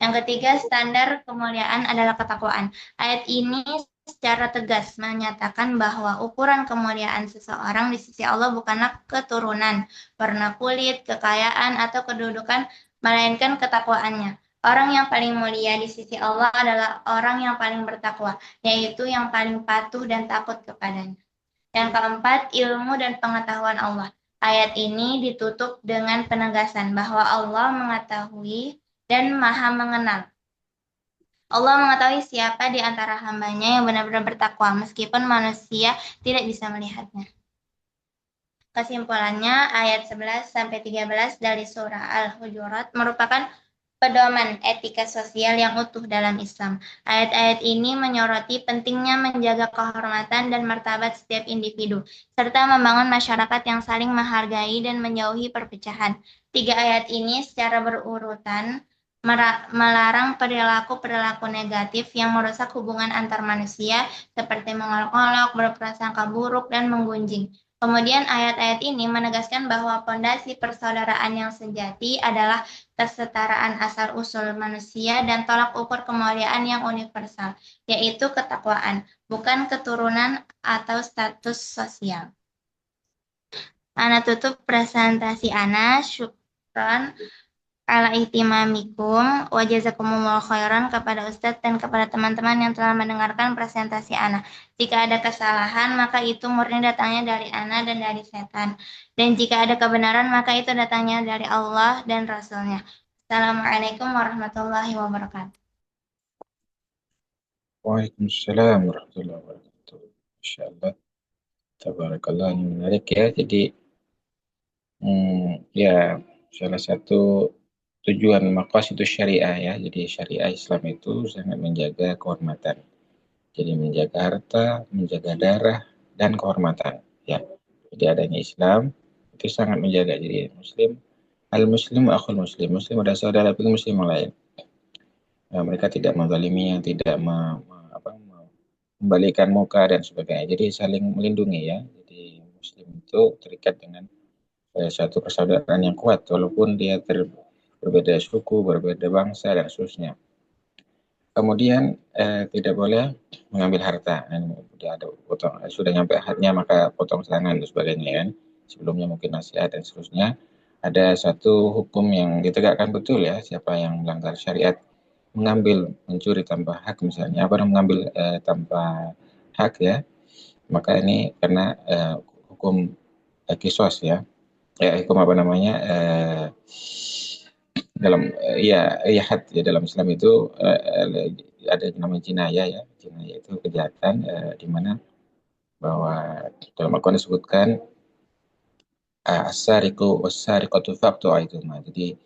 Yang ketiga, standar kemuliaan adalah ketakwaan. Ayat ini secara tegas menyatakan bahwa ukuran kemuliaan seseorang di sisi Allah bukanlah keturunan, warna kulit, kekayaan, atau kedudukan, melainkan ketakwaannya. Orang yang paling mulia di sisi Allah adalah orang yang paling bertakwa, yaitu yang paling patuh dan takut kepadanya. Yang keempat, ilmu dan pengetahuan Allah. Ayat ini ditutup dengan penegasan bahwa Allah mengetahui dan Maha mengenal. Allah mengetahui siapa di antara hambanya yang benar-benar bertakwa, meskipun manusia tidak bisa melihatnya. Kesimpulannya, ayat 11-13 dari surah Al-Hujurat merupakan pedoman etika sosial yang utuh dalam Islam. Ayat-ayat ini menyoroti pentingnya menjaga kehormatan dan martabat setiap individu, serta membangun masyarakat yang saling menghargai dan menjauhi perpecahan. 3 ayat ini secara berurutan melarang perilaku-perilaku negatif yang merusak hubungan antar manusia, seperti mengolok-olok, berprasangka buruk, dan menggunjing. Kemudian ayat-ayat ini menegaskan bahwa pondasi persaudaraan yang sejati adalah kesetaraan asal-usul manusia dan tolak ukur kemuliaan yang universal, yaitu ketakwaan, bukan keturunan atau status sosial. Ana tutup presentasi Ana. Syukran ala ihtimamikum wa jazakumullahu khairan kepada Ustadz dan kepada teman-teman yang telah mendengarkan presentasi Ana. Jika ada kesalahan, maka itu murni datangnya dari Ana dan dari setan. Dan jika ada kebenaran, maka itu datangnya dari Allah dan Rasulnya. Assalamualaikum warahmatullahi wabarakatuh. Waalaikumsalam warahmatullahi wabarakatuh. Insyaallah. Tabarakallah, ini menarik ya. Jadi ya salah satu tujuan maqasid itu syariah ya. Jadi syariah Islam itu sangat menjaga kehormatan. Jadi menjaga harta, menjaga darah, dan kehormatan. Ya, jadi adanya Islam itu sangat menjaga diri Muslim. Al-Muslim akhul Muslim. Muslim adalah saudara Muslim yang lain. Mereka tidak menzaliminya, tidak membalikkan muka dan sebagainya. Jadi saling melindungi ya. Jadi Muslim itu terikat dengan suatu persaudaraan yang kuat, walaupun dia berbeda suku, berbeda bangsa dan seterusnya. Kemudian tidak boleh mengambil harta. Sudah ada potong, sudah nyampe hadnya maka potong tangan dan sebagainya kan. Sebelumnya mungkin nasihat dan seterusnya. Ada satu hukum yang ditegakkan betul ya, siapa yang melanggar syariat, mengambil, mencuri tanpa hak misalnya, mengambil tanpa hak ya, maka ini karena hukum kisos ya, hukum dalam ya had ya dalam Islam itu ada yang namanya jinayah ya. Jinayah itu kejahatan di mana bahwa dalam Al-Quran disebutkan as-sariqu was-sariqatu faqtu'u. Jadi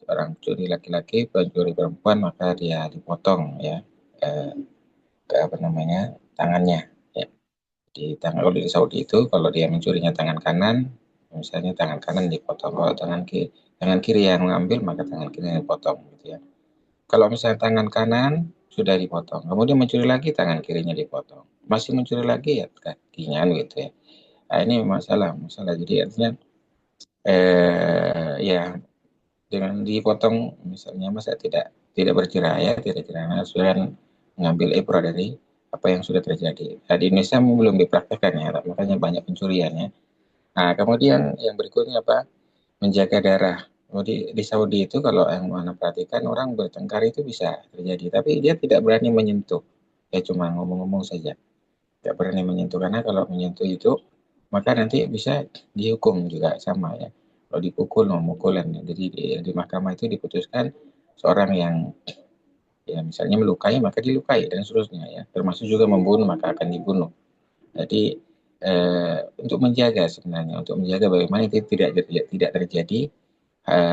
orang curi laki-laki, pencuri perempuan maka dia dipotong ya eh, tangannya ya. Kalau di Saudi itu kalau dia mencurinya tangan kanan, misalnya tangan kanan dipotong, kalau tangan kiri yang mengambil maka tangan kiri yang dipotong gitu ya. Kalau misalnya tangan kanan sudah dipotong, kemudian mencuri lagi tangan kirinya dipotong, masih mencuri lagi ya kakinya gitu ya. Nah, ini masalah. Jadi artinya ya dengan dipotong misalnya masa tidak bercerai ya, tidak cerai sudah mengambil ibrah dari apa yang sudah terjadi. Nah, di Indonesia belum dipraktekkan ya, makanya banyak pencurian ya. Nah, kemudian yang berikutnya apa? Menjaga darah. Di Saudi itu kalau yang mana perhatikan orang bertengkar itu bisa terjadi, tapi dia tidak berani menyentuh. Ya cuma ngomong-ngomong saja. Tidak berani menyentuh karena kalau menyentuh itu maka nanti bisa dihukum juga sama ya. Kalau dipukul, memukulan. Jadi di mahkamah itu diputuskan seorang yang ya misalnya melukai maka dilukai dan seterusnya ya. Termasuk juga membunuh maka akan dibunuh. Jadi untuk menjaga sebenarnya, untuk menjaga bagaimana itu tidak terjadi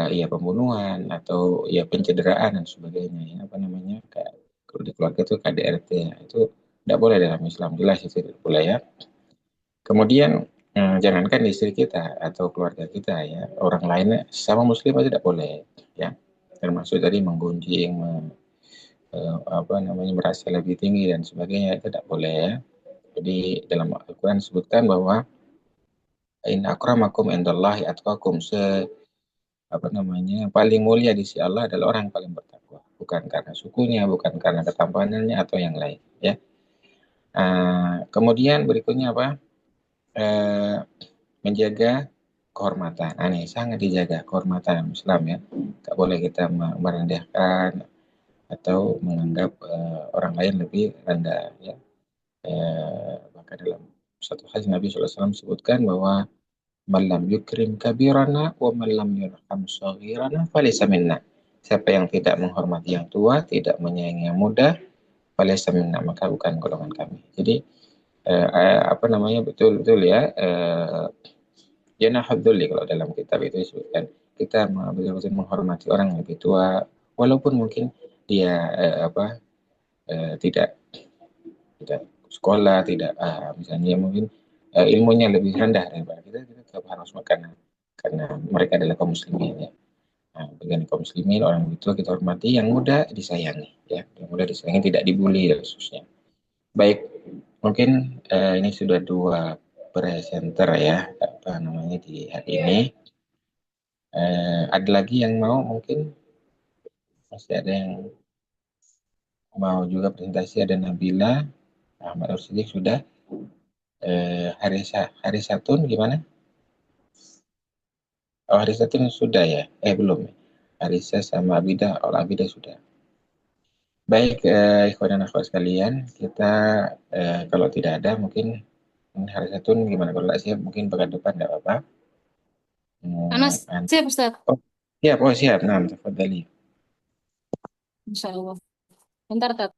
ya pembunuhan atau ya pencederaan dan sebagainya ya kalau di keluarga itu KDRT ya, itu tidak boleh dalam Islam, jelas itu tidak boleh ya. Kemudian jangankan istri kita atau keluarga kita ya, orang lainnya sama muslim itu tidak boleh ya, termasuk tadi menggunjing merasa lebih tinggi dan sebagainya itu tidak boleh ya. Jadi dalam Al-Quran disebutkan bahwa in akramakum indallahi atqakum, paling mulia di sisi Allah adalah orang yang paling bertakwa, bukan karena sukunya, bukan karena ketampanannya atau yang lain ya. Kemudian berikutnya apa? Menjaga kehormatan. Ini sangat dijaga kehormatan Islam ya. Tak boleh kita merendahkan atau menganggap orang lain lebih rendah ya. Maka dalam satu hadis Nabi SAW sebutkan bahwa malam yukrim kabirana wa malam yurham saghirana falaysa minna. Siapa yang tidak menghormati yang tua, tidak menyayangi yang muda, falaysa minna, maka bukan golongan kami. Jadi betul-betul ya janahadzulli kalau dalam kitab itu disebutkan kita betul-betul menghormati orang yang lebih tua walaupun mungkin dia tidak sekolah, tidak misalnya mungkin ilmunya lebih rendah daripada kita tetap harus karena mereka adalah kaum muslimin ya. Nah, dengan kaum muslimin orang tua kita hormati, yang muda disayangi ya, yang muda disayangi, tidak dibully dan seterusnya. Baik, mungkin ini sudah dua presenter ya di hari ini. Ada lagi yang mau mungkin masih ada yang mau juga presentasi, ada Nabila, Ahmad Rusdik sudah. Hari Satun gimana? Oh, Hari Satun sudah ya? Belum. Harisa sama Abida, Abida sudah. Baik, ikhwan dan akhwat sekalian, kita kalau tidak ada mungkin Hari Satun gimana? Kalau tidak siap mungkin pekan depan tidak apa-apa. Anas, siap Ustaz. Oh, siap. Nah, tafadhali. Insya Allah. Bentar, Tat.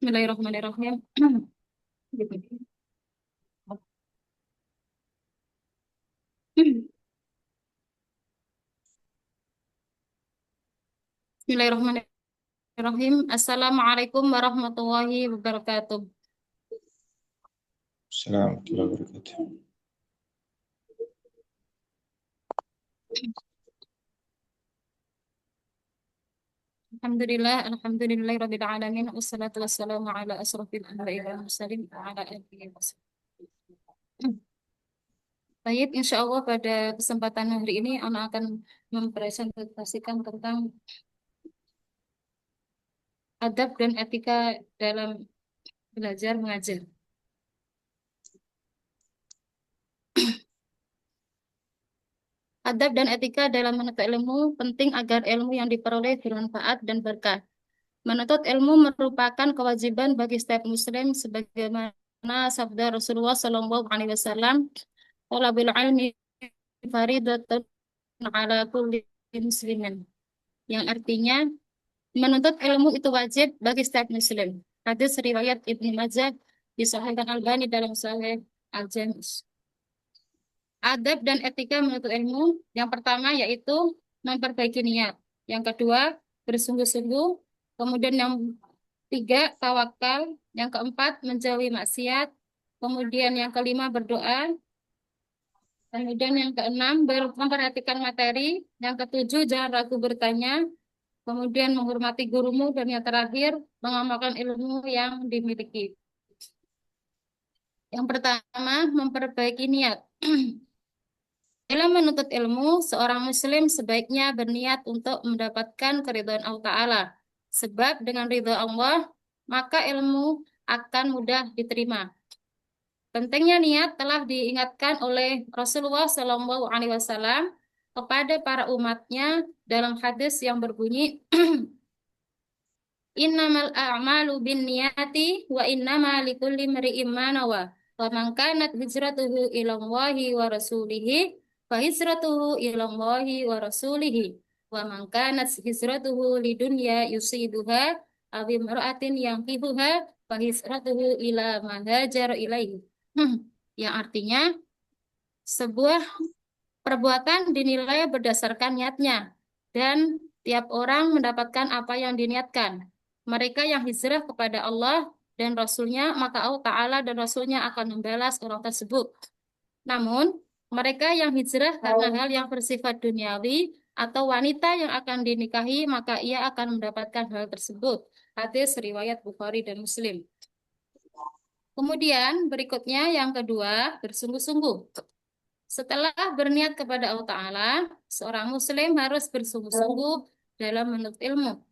Bismillahirrahmanirrahim. Bismillahirrahmanirrahim. Assalamualaikum warahmatullahi wabarakatuh. Assalamualaikum warahmatullahi wabarakatuh. Alhamdulillahirabbil alamin. Wassalatu wassalamu ala asrofil anbiya'i wal mursalin wa ala alihi wasallam. Baik, insya Allah pada kesempatan hari ini Ana akan mempresentasikan tentang adab dan etika dalam belajar mengajar. Adab dan etika dalam menuntut ilmu penting agar ilmu yang diperoleh bermanfaat dan berkah. Menuntut ilmu merupakan kewajiban bagi setiap muslim sebagaimana sabda Rasulullah Shallallahu Alaihi Wasallam, "Talabul ilmi faridatun ala kulli muslimin." Yang artinya menuntut ilmu itu wajib bagi setiap muslim. Hadis riwayat Ibnu Majah disahihkan Albani dalam Sahih Al-Jami'. Adab dan etika menuntut ilmu, yang pertama yaitu memperbaiki niat. Yang kedua, bersungguh-sungguh. Kemudian yang tiga, tawakal. Yang keempat, menjauhi maksiat. Kemudian yang kelima, berdoa. Kemudian yang keenam, memperhatikan materi. Yang ketujuh, jangan ragu bertanya. Kemudian menghormati gurumu. Dan yang terakhir, mengamalkan ilmu yang dimiliki. Yang pertama, memperbaiki niat. Dalam menuntut ilmu, seorang muslim sebaiknya berniat untuk mendapatkan keridhaan Allah Ta'ala. Sebab dengan ridha Allah, maka ilmu akan mudah diterima. Pentingnya niat telah diingatkan oleh Rasulullah SAW kepada para umatnya dalam hadis yang berbunyi, Innamal a'malu bin niyati wa innama likulli imri'in ma nawa. Wa man kanat hijratuhu ilallahi wa rasulihi fa hijratuhu ilallahi wa rasulihi. Wa man kanat hijratuhu lidunya yusiduha aw imra'atin yankihuha fa hijratuhu ila ma hajara ilaihi. Yang artinya sebuah perbuatan dinilai berdasarkan niatnya dan tiap orang mendapatkan apa yang diniatkan. Mereka yang hijrah kepada Allah dan Rasul-Nya, maka Allah Ta'ala dan Rasul-Nya akan membalas orang tersebut. Namun, mereka yang hijrah karena hal yang bersifat duniawi atau wanita yang akan dinikahi, maka ia akan mendapatkan hal tersebut. Hadis riwayat Bukhari dan Muslim. Kemudian berikutnya yang kedua, bersungguh-sungguh. Setelah berniat kepada Allah Ta'ala, seorang muslim harus bersungguh-sungguh dalam menuntut ilmu.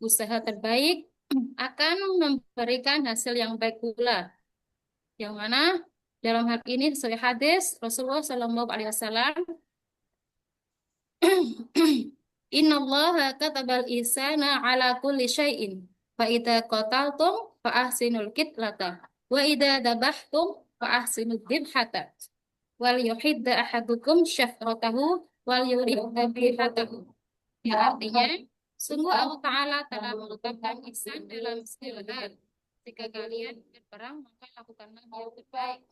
Usaha terbaik akan memberikan hasil yang baik pula. Yang mana dalam hal ini sesuai hadis Rasulullah SAW, Innallaha katabal ihsana ala kulli syai'in. Fa idza qataltum fa ahsinul qitlata wa idza dabahtum fa ahsinud dibhata. Wal yuhidda ahadukum syafratahu wal yuridda bihatahu. Yang artinya, sungguh Allah Ta'ala telah menetapkan ihsan dalam segala hal. Jika kalian berperang, maka lakukanlah yang terbaik.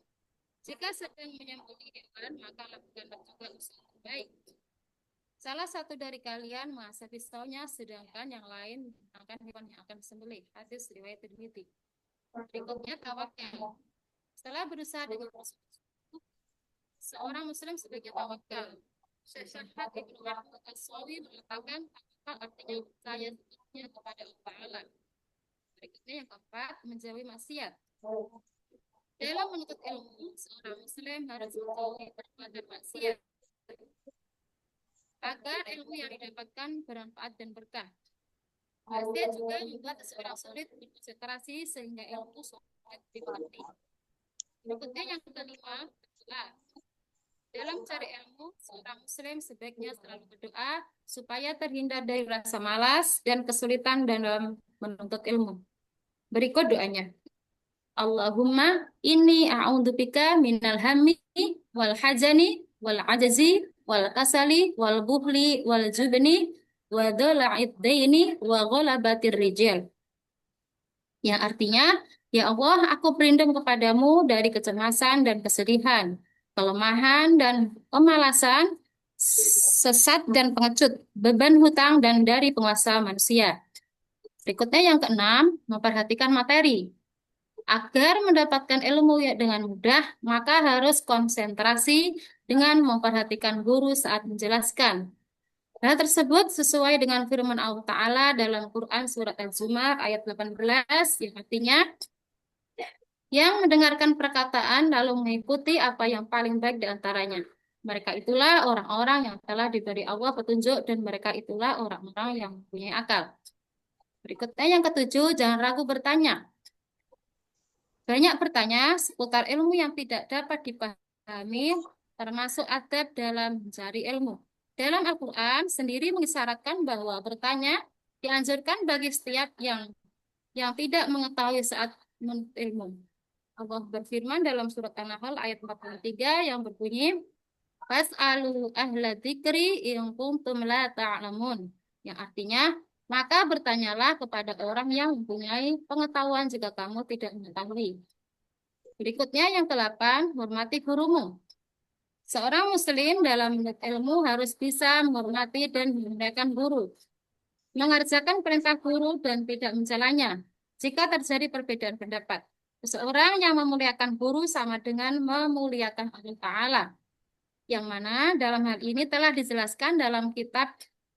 Jika sedang menyembelih hewan, maka lakukanlah juga usaha terbaik. Salah satu dari kalian mengasah pisaunya, sedangkan yang lain menggunakan hewan yang akan disembelih. Hadis riwayat Tirmidzi. Berikutnya tawakal. Setelah berusaha dengan seorang muslim sebagai tawakal. Syekh Ibnu Wahab As-Sawi mengatakan tawakal artinya percaya sepenuhnya kepada Allah Ta'ala. Berikutnya yang keempat, menjauhi maksiat. Dalam menuntut ilmu, seorang muslim harus menjauhi perbuatan maksiat agar ilmu yang didapatkan bermanfaat dan berkah. Maksiat juga membuat seseorang sulit berkonsentrasi sehingga ilmu sulit dimengerti. Berikutnya yang kelima, berdoa. Dalam cari ilmu, seorang muslim sebaiknya selalu berdoa supaya terhindar dari rasa malas dan kesulitan dalam menuntut ilmu. Berikut doanya. Allahumma inni a'udzubika minal hammi wal hajani wal ajazi wal kasali wal buhli wal jubni wa dhala'id daini wa ghalabatir rijal. Yang artinya, ya Allah, aku berlindung kepadamu dari kecemasan dan kesedihan, kelemahan dan kemalasan, sesat dan pengecut, beban hutang dan dari penguasa manusia. Berikutnya yang keenam, memperhatikan materi. Agar mendapatkan ilmu dengan mudah, maka harus konsentrasi dengan memperhatikan guru saat menjelaskan. Hal tersebut sesuai dengan firman Allah Ta'ala dalam Quran Surat Az-Zumar ayat 18, yang artinya, yang mendengarkan perkataan lalu mengikuti apa yang paling baik di antaranya. Mereka itulah orang-orang yang telah diberi Allah petunjuk dan mereka itulah orang-orang yang mempunyai akal. Berikutnya yang ketujuh, jangan ragu bertanya. Banyak bertanya seputar ilmu yang tidak dapat dipahami, termasuk adab dalam mencari ilmu. Dalam Al-Quran sendiri mengisyaratkan bahwa bertanya dianjurkan bagi setiap yang tidak mengetahui saat menuntut ilmu. Allah berfirman dalam surat An-Nahl ayat 43 yang berbunyi, Fas'alu ahla dzikri in kuntum la ta'lamun. Yang artinya, maka bertanyalah kepada orang yang mempunyai pengetahuan jika kamu tidak mengetahui. Berikutnya yang ke-8, hormati gurumu. Seorang muslim dalam menuntut ilmu harus bisa menghormati dan memuliakan guru, mengerjakan perintah guru dan tidak mencelanya jika terjadi perbedaan pendapat. Seseorang yang memuliakan guru sama dengan memuliakan Allah Ta'ala, yang mana dalam hal ini telah dijelaskan dalam kitab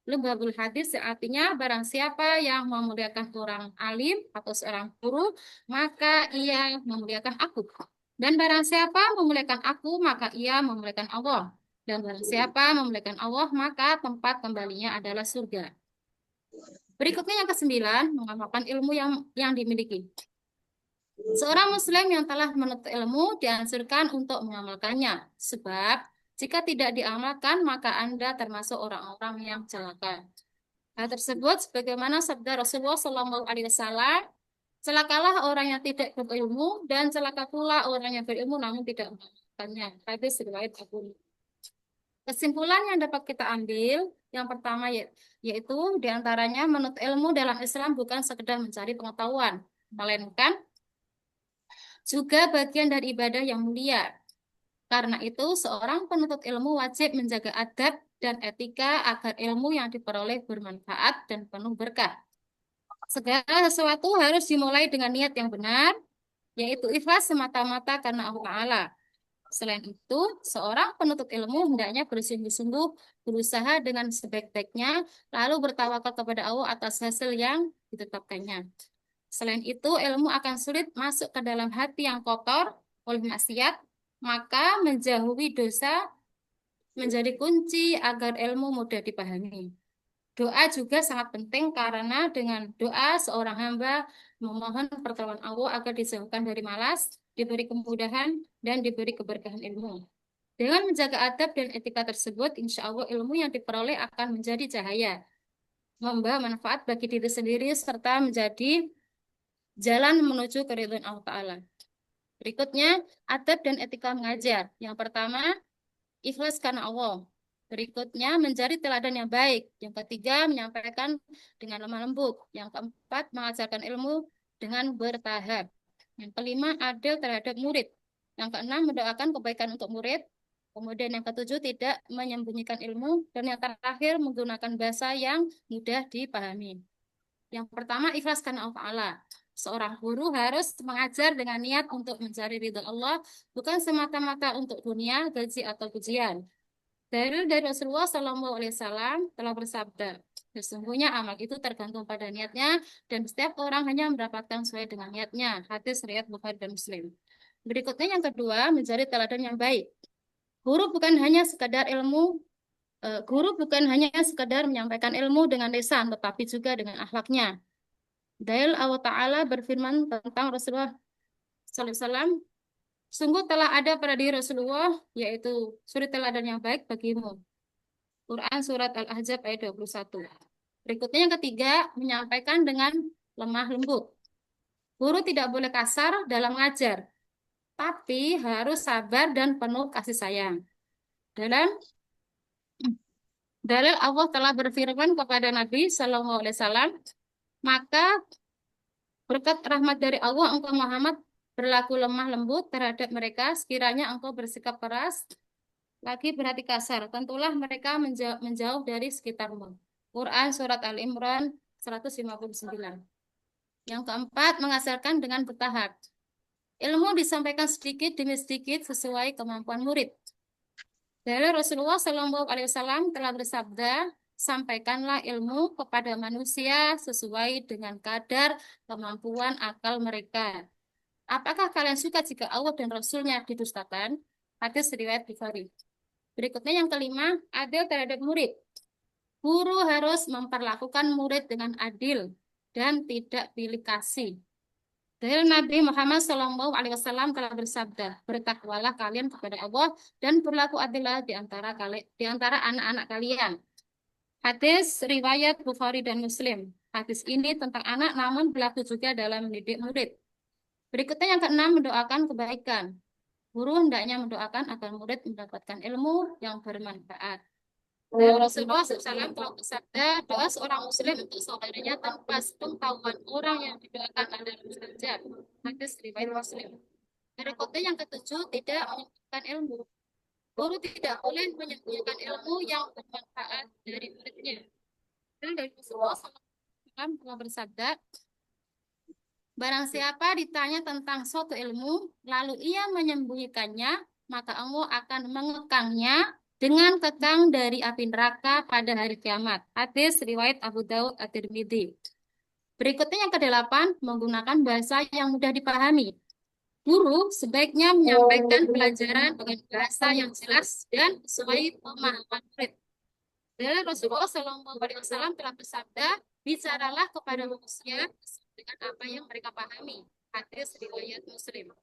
Lughatul Hadis, artinya barang siapa yang memuliakan seorang alim atau seorang guru, maka ia memuliakan aku. Dan barang siapa memuliakan aku, maka ia memuliakan Allah. Dan barang siapa memuliakan Allah, maka tempat kembalinya adalah surga. Berikutnya yang ke-9, mengamalkan ilmu yang dimiliki. Seorang muslim yang telah menuntut ilmu dianjurkan untuk mengamalkannya. Sebab jika tidak diamalkan, maka Anda termasuk orang-orang yang celaka. Hal tersebut sebagaimana sabda Rasulullah SAW, celakalah orang yang tidak berilmu dan celaka pula orang yang berilmu namun tidak mengamalkannya. Hadis riwayat Abu. Kesimpulan yang dapat kita ambil, yang pertama yaitu diantaranya menuntut ilmu dalam Islam bukan sekedar mencari pengetahuan, melainkan juga bagian dari ibadah yang mulia. Karena itu, seorang penuntut ilmu wajib menjaga adab dan etika agar ilmu yang diperoleh bermanfaat dan penuh berkah. Segala sesuatu harus dimulai dengan niat yang benar, yaitu ikhlas semata-mata karena Allah Ta'ala. Selain itu, seorang penuntut ilmu hendaknya bersungguh-sungguh berusaha dengan sebaik-baiknya, lalu bertawakal kepada Allah atas hasil yang ditetapkannya. Selain itu, ilmu akan sulit masuk ke dalam hati yang kotor oleh maksiat, maka menjauhi dosa menjadi kunci agar ilmu mudah dipahami. Doa juga sangat penting karena dengan doa seorang hamba memohon pertolongan Allah agar dijauhkan dari malas, diberi kemudahan, dan diberi keberkahan ilmu. Dengan menjaga adab dan etika tersebut, insya Allah ilmu yang diperoleh akan menjadi cahaya, membawa manfaat bagi diri sendiri, serta menjadi jalan menuju keridhaan Allah Ta'ala. Berikutnya, adab dan etika mengajar. Yang pertama, ikhlas karena Allah. Berikutnya, mencari teladan yang baik. Yang ketiga, menyampaikan dengan lemah lembut. Yang keempat, mengajarkan ilmu dengan bertahap. Yang kelima, adil terhadap murid. Yang keenam, mendoakan kebaikan untuk murid. Kemudian yang ketujuh, tidak menyembunyikan ilmu. Dan yang terakhir, menggunakan bahasa yang mudah dipahami. Yang pertama, ikhlas karena Allah Ta'ala. Seorang guru harus mengajar dengan niat untuk mencari ridha Allah, bukan semata-mata untuk dunia, gaji, atau pujian. Dari Rasulullah SAW telah bersabda, sesungguhnya amal itu tergantung pada niatnya, dan setiap orang hanya mendapatkan sesuai dengan niatnya. Hadis riwayat Bukhari dan Muslim. Berikutnya yang kedua, mencari teladan yang baik. Guru bukan hanya sekadar menyampaikan ilmu dengan lisan, tetapi juga dengan akhlaknya. Dalil Allah Ta'ala berfirman tentang Rasulullah SAW, sungguh telah ada pada diri Rasulullah, yaitu suri teladan yang baik bagimu. Quran Surat Al-Ahzab ayat 21. Berikutnya yang ketiga, menyampaikan dengan lemah lembut. Guru tidak boleh kasar dalam mengajar, tapi harus sabar dan penuh kasih sayang. Dalil Allah telah berfirman kepada Nabi SAW, maka Berkat rahmat dari Allah, engkau Muhammad berlaku lemah lembut terhadap mereka. Sekiranya engkau bersikap keras, lagi berhati kasar, tentulah mereka menjauh dari sekitarmu. Quran Surat Al-Imran 159. Yang keempat, mengajarkan dengan bertahap. Ilmu disampaikan sedikit demi sedikit sesuai kemampuan murid. Dari Rasulullah SAW telah bersabda, sampaikanlah ilmu kepada manusia sesuai dengan kadar kemampuan akal mereka. Apakah kalian suka jika Allah dan Rasulnya didustakan? Hadis riwayat Bukhari. Berikutnya yang kelima, adil terhadap murid. Guru harus memperlakukan murid dengan adil dan tidak pilih kasih. Dari Nabi Muhammad SAW telah bersabda, bertakwalah kalian kepada Allah dan berlaku adillah di antara anak-anak kalian. Hadis riwayat Bukhari dan Muslim. Hadis ini tentang anak namun berlaku juga dalam mendidik murid. Berikutnya yang keenam, mendoakan kebaikan. Guru hendaknya mendoakan agar murid mendapatkan ilmu yang bermanfaat. Dan Rasulullah SAW telah bersabda, doa seorang muslim untuk saudaranya tanpa sepengetahuan orang yang didoakan adalah mustajab. Hadis riwayat Muslim. Berikutnya yang ketujuh, tidak menyembunyikan ilmu. Guru tidak boleh menyembunyikan ilmu yang bermanfaat dari muridnya. Dan dari Rasulullah SAW telah bersabda, barang siapa ditanya tentang suatu ilmu, lalu ia menyembunyikannya, maka Allah akan mengekangnya dengan kekang dari api neraka pada hari kiamat. Hadis riwayat Abu Daud At-Tirmidzi. Berikutnya yang kedelapan, menggunakan bahasa yang mudah dipahami. Guru sebaiknya menyampaikan pelajaran dengan bahasa yang jelas dan sesuai pemahaman murid. Dari Rasulullah SAW telah bersabda, bicaralah kepada manusia dengan apa yang mereka pahami. Hadis riwayat Muslim.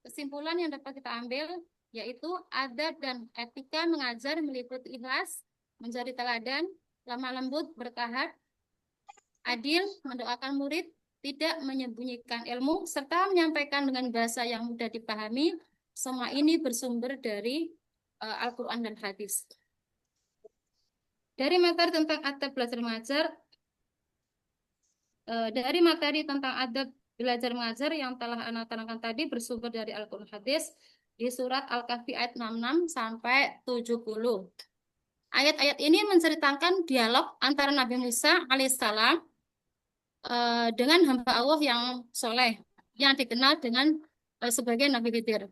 Kesimpulan yang dapat kita ambil yaitu adab dan etika mengajar meliputi ikhlas, menjadi teladan, lemah lembut, bertahap, adil, mendoakan murid, tidak menyembunyikan ilmu, serta menyampaikan dengan bahasa yang mudah dipahami. Semua ini bersumber dari Al-Quran dan hadis. Dari materi tentang adab belajar mengajar, yang telah Anda terangkan tadi bersumber dari Al-Quran hadis di surat Al-Kahfi ayat 66 sampai 70. Ayat-ayat ini menceritakan dialog antara Nabi Musa alaihissalam dengan hamba Allah yang soleh, yang dikenal dengan sebagai Nabi Khidir.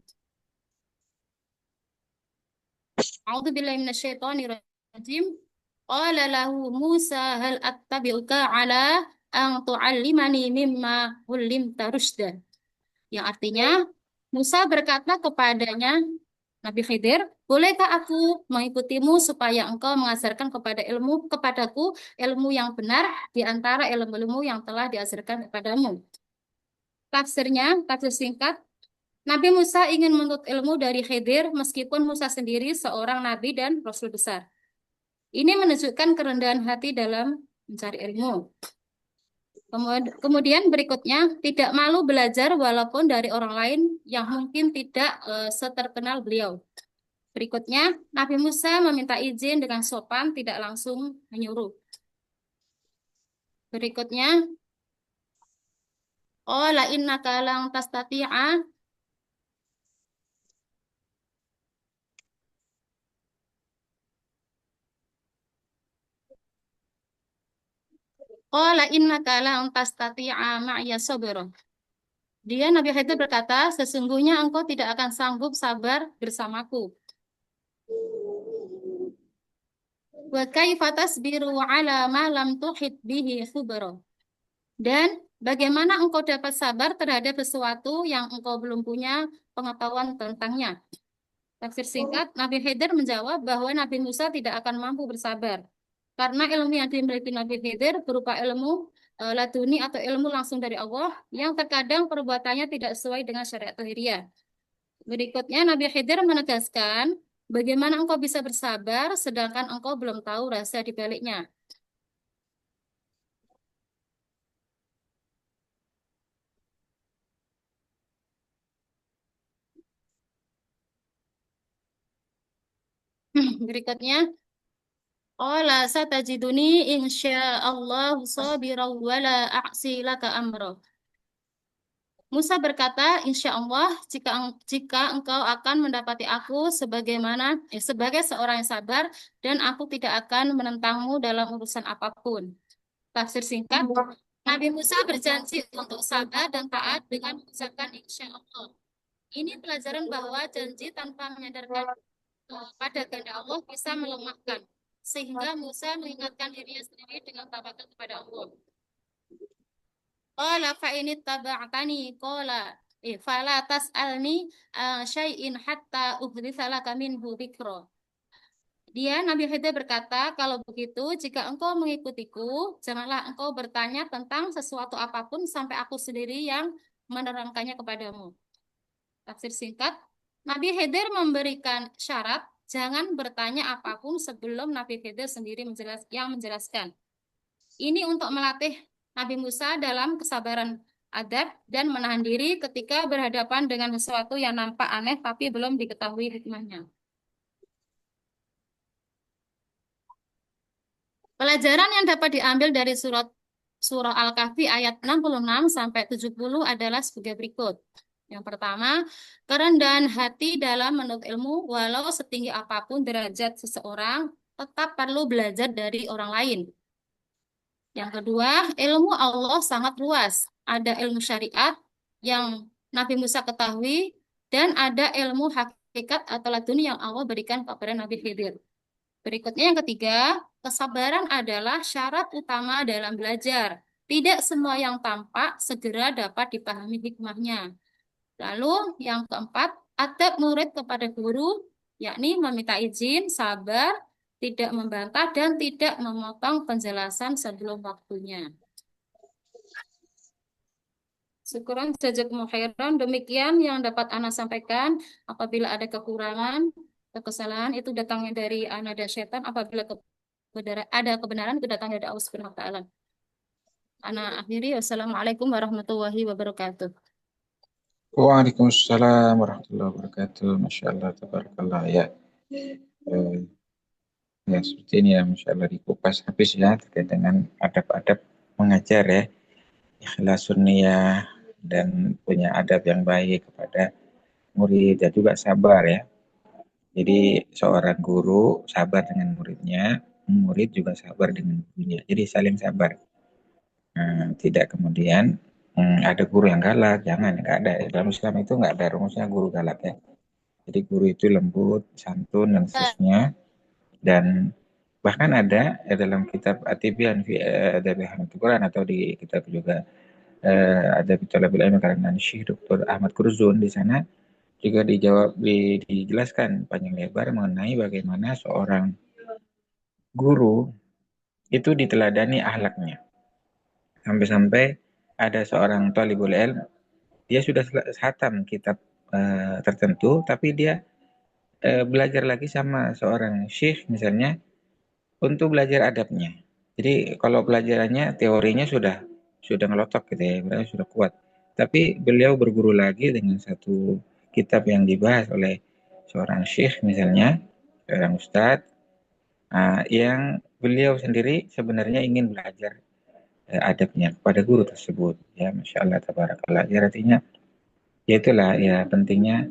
A'udzubillahi minasyaitonirrajim. Qala lahu Musa hal attabi'uka ala an tu'allimani mimma 'ullimta rusyda. Yang artinya Musa berkata kepadanya, Nabi Khidir, bolehkah aku mengikutimu supaya engkau mengajarkan kepadaku ilmu yang benar di antara ilmu-ilmu yang telah diajarkan kepadamu. Tafsir singkat, Nabi Musa ingin menuntut ilmu dari Khidir meskipun Musa sendiri seorang nabi dan rasul besar. Ini menunjukkan kerendahan hati dalam mencari ilmu. Kemudian berikutnya, tidak malu belajar walaupun dari orang lain yang mungkin tidak seterkenal beliau. Berikutnya, Nabi Musa meminta izin dengan sopan, tidak langsung menyuruh. Berikutnya, qala innaka lan tastati'a qala innaka lan tastati'a ma'iya sabra. Dia Nabi Khidir berkata, sesungguhnya engkau tidak akan sanggup sabar bersamaku. Wa kaifa tasbiru ala ma lam tuhit bihi khubra. Dan bagaimana engkau dapat sabar terhadap sesuatu yang engkau belum punya pengetahuan tentangnya? Tafsir singkat, Nabi Khidir menjawab bahwa Nabi Musa tidak akan mampu bersabar. Karena ilmu yang dimiliki Nabi Khidir berupa ilmu laduni atau ilmu langsung dari Allah yang terkadang perbuatannya tidak sesuai dengan syariat lahiriah. Berikutnya Nabi Khidir menegaskan, bagaimana engkau bisa bersabar sedangkan engkau belum tahu rahasia di baliknya. Berikutnya, Qala satajiduni insyaallah sabiran wala a'si laka amra. Musa berkata, insya Allah, jika engkau akan mendapati aku sebagai seorang yang sabar, dan aku tidak akan menentangmu dalam urusan apapun. Tafsir singkat, Nabi Musa berjanji untuk sabar dan taat dengan mengucapkan insya Allah. Ini pelajaran bahwa janji tanpa menyadarkan pada kehendak Allah bisa melemahkan, sehingga Musa mengingatkan dirinya sendiri dengan tawakal kepada Allah. Qala fa in ittaba'tani qala fala tas'alni syai'in hatta uhditsa laka minhu dzikra. Nabi Khidir berkata, kalau begitu, jika engkau mengikutiku, janganlah engkau bertanya tentang sesuatu apapun sampai aku sendiri yang menerangkannya kepadamu. Tafsir singkat, Nabi Khidir memberikan syarat, jangan bertanya apapun sebelum Nabi Khidir sendiri menjelaskan. Ini untuk melatih Nabi Musa dalam kesabaran adab dan menahan diri ketika berhadapan dengan sesuatu yang nampak aneh tapi belum diketahui hikmahnya. Pelajaran yang dapat diambil dari surah Al-Kahfi ayat 66 sampai 70 adalah sebagai berikut. Yang pertama, kerendahan hati dalam menuntut ilmu walau setinggi apapun derajat seseorang tetap perlu belajar dari orang lain. Yang kedua, ilmu Allah sangat luas. Ada ilmu syariat yang Nabi Musa ketahui dan ada ilmu hakikat atau laduni yang Allah berikan kepada Nabi Khidir. Berikutnya yang ketiga, kesabaran adalah syarat utama dalam belajar. Tidak semua yang tampak segera dapat dipahami hikmahnya. Lalu yang keempat, adab murid kepada guru, yakni meminta izin, sabar, tidak membantah, dan tidak memotong penjelasan sebelum waktunya. Syukuran jazakumullah khairan. Demikian yang dapat Ana sampaikan. Apabila ada kekurangan, kesalahan itu datangnya dari Ana dan setan. Apabila ada kebenaran itu datangnya dari Allah Subhanahu wa taala. Ana akhiri. Wassalamualaikum warahmatullahi wabarakatuh. Waalaikumsalam warahmatullahi wabarakatuh. Masya Allah, tabarakallah ya. Ya seperti ini ya, Masya Allah dikupas habis ya terkait dengan adab-adab mengajar ya, ikhlasun niyah dan punya adab yang baik kepada murid dan juga sabar ya. Jadi seorang guru sabar dengan muridnya, murid juga sabar dengan gurunya. Jadi saling sabar. Tidak kemudian ada guru yang galak, jangan, nggak ada. Dalam Islam itu nggak ada rumusnya guru galak ya. Jadi guru itu lembut, santun dan seterusnya. Dan bahkan ada dalam kitab At-Tibyan fi Adabi Hamil Quran atau di kitab juga Adabi Thalabil Ilmi karangan Syekh Dr. Ahmad Kurzun, di sana juga dijelaskan panjang lebar mengenai bagaimana seorang guru itu diteladani akhlaknya. Sampai-sampai ada seorang talibul ilm, dia sudah khatam kitab tertentu, tapi dia belajar lagi sama seorang syekh misalnya untuk belajar adabnya. Jadi kalau pelajarannya teorinya sudah ngelotok gitu ya, berarti sudah kuat. Tapi beliau berguru lagi dengan satu kitab yang dibahas oleh seorang syekh misalnya, seorang ustadz, yang beliau sendiri sebenarnya ingin belajar adabnya kepada guru tersebut. Ya, Masya Allah, tabarakallah. Ya, artinya, ya itulah ya pentingnya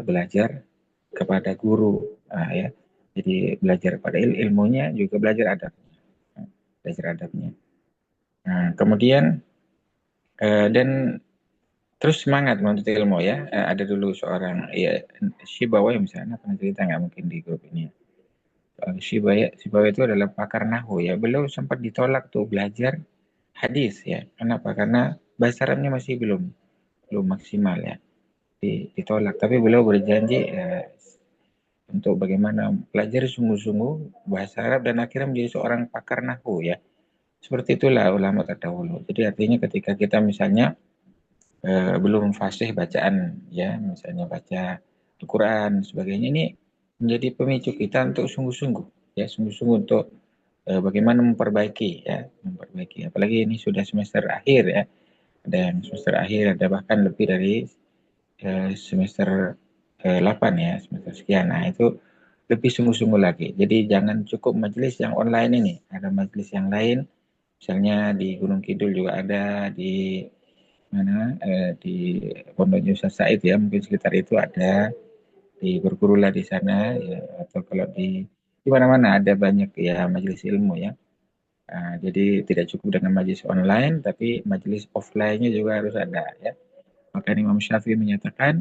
belajar kepada guru. Ya. Jadi belajar pada ilmunya juga belajar adabnya. Belajar adabnya. Nah, kemudian dan terus semangat menuntut ilmu ya. Ada dulu seorang ya Shibawai misalnya, pernah cerita nggak mungkin di grup ini. Shibawai itu adalah pakar nahwu ya. Beliau sempat ditolak tuh belajar hadis ya. Kenapa? Karena bahasa Arabnya masih belum maksimal ya. Ditolak. Tapi beliau berjanji untuk bagaimana pelajari sungguh-sungguh bahasa Arab dan akhirnya menjadi seorang pakar nahwu ya. Seperti itulah ulama terdahulu. Jadi artinya ketika kita misalnya belum fasih bacaan ya, misalnya baca Al-Quran sebagainya, ini menjadi pemicu kita untuk sungguh-sungguh ya, sungguh-sungguh untuk bagaimana memperbaiki. Apalagi ini sudah semester akhir ya, ada yang semester akhir, ada bahkan lebih dari semester 8 ya, semester sekian. Nah itu lebih sungguh-sungguh lagi. Jadi jangan cukup majelis yang online ini, ada majelis yang lain, misalnya di Gunung Kidul juga ada, di mana di Pondoknya Ustaz Said ya, mungkin sekitar itu ada, di bergurulah di sana ya, atau kalau di mana-mana ada banyak ya majelis ilmu ya. Jadi tidak cukup dengan majelis online, tapi majelis offline-nya juga harus ada ya. Maka Imam Syafi'i menyatakan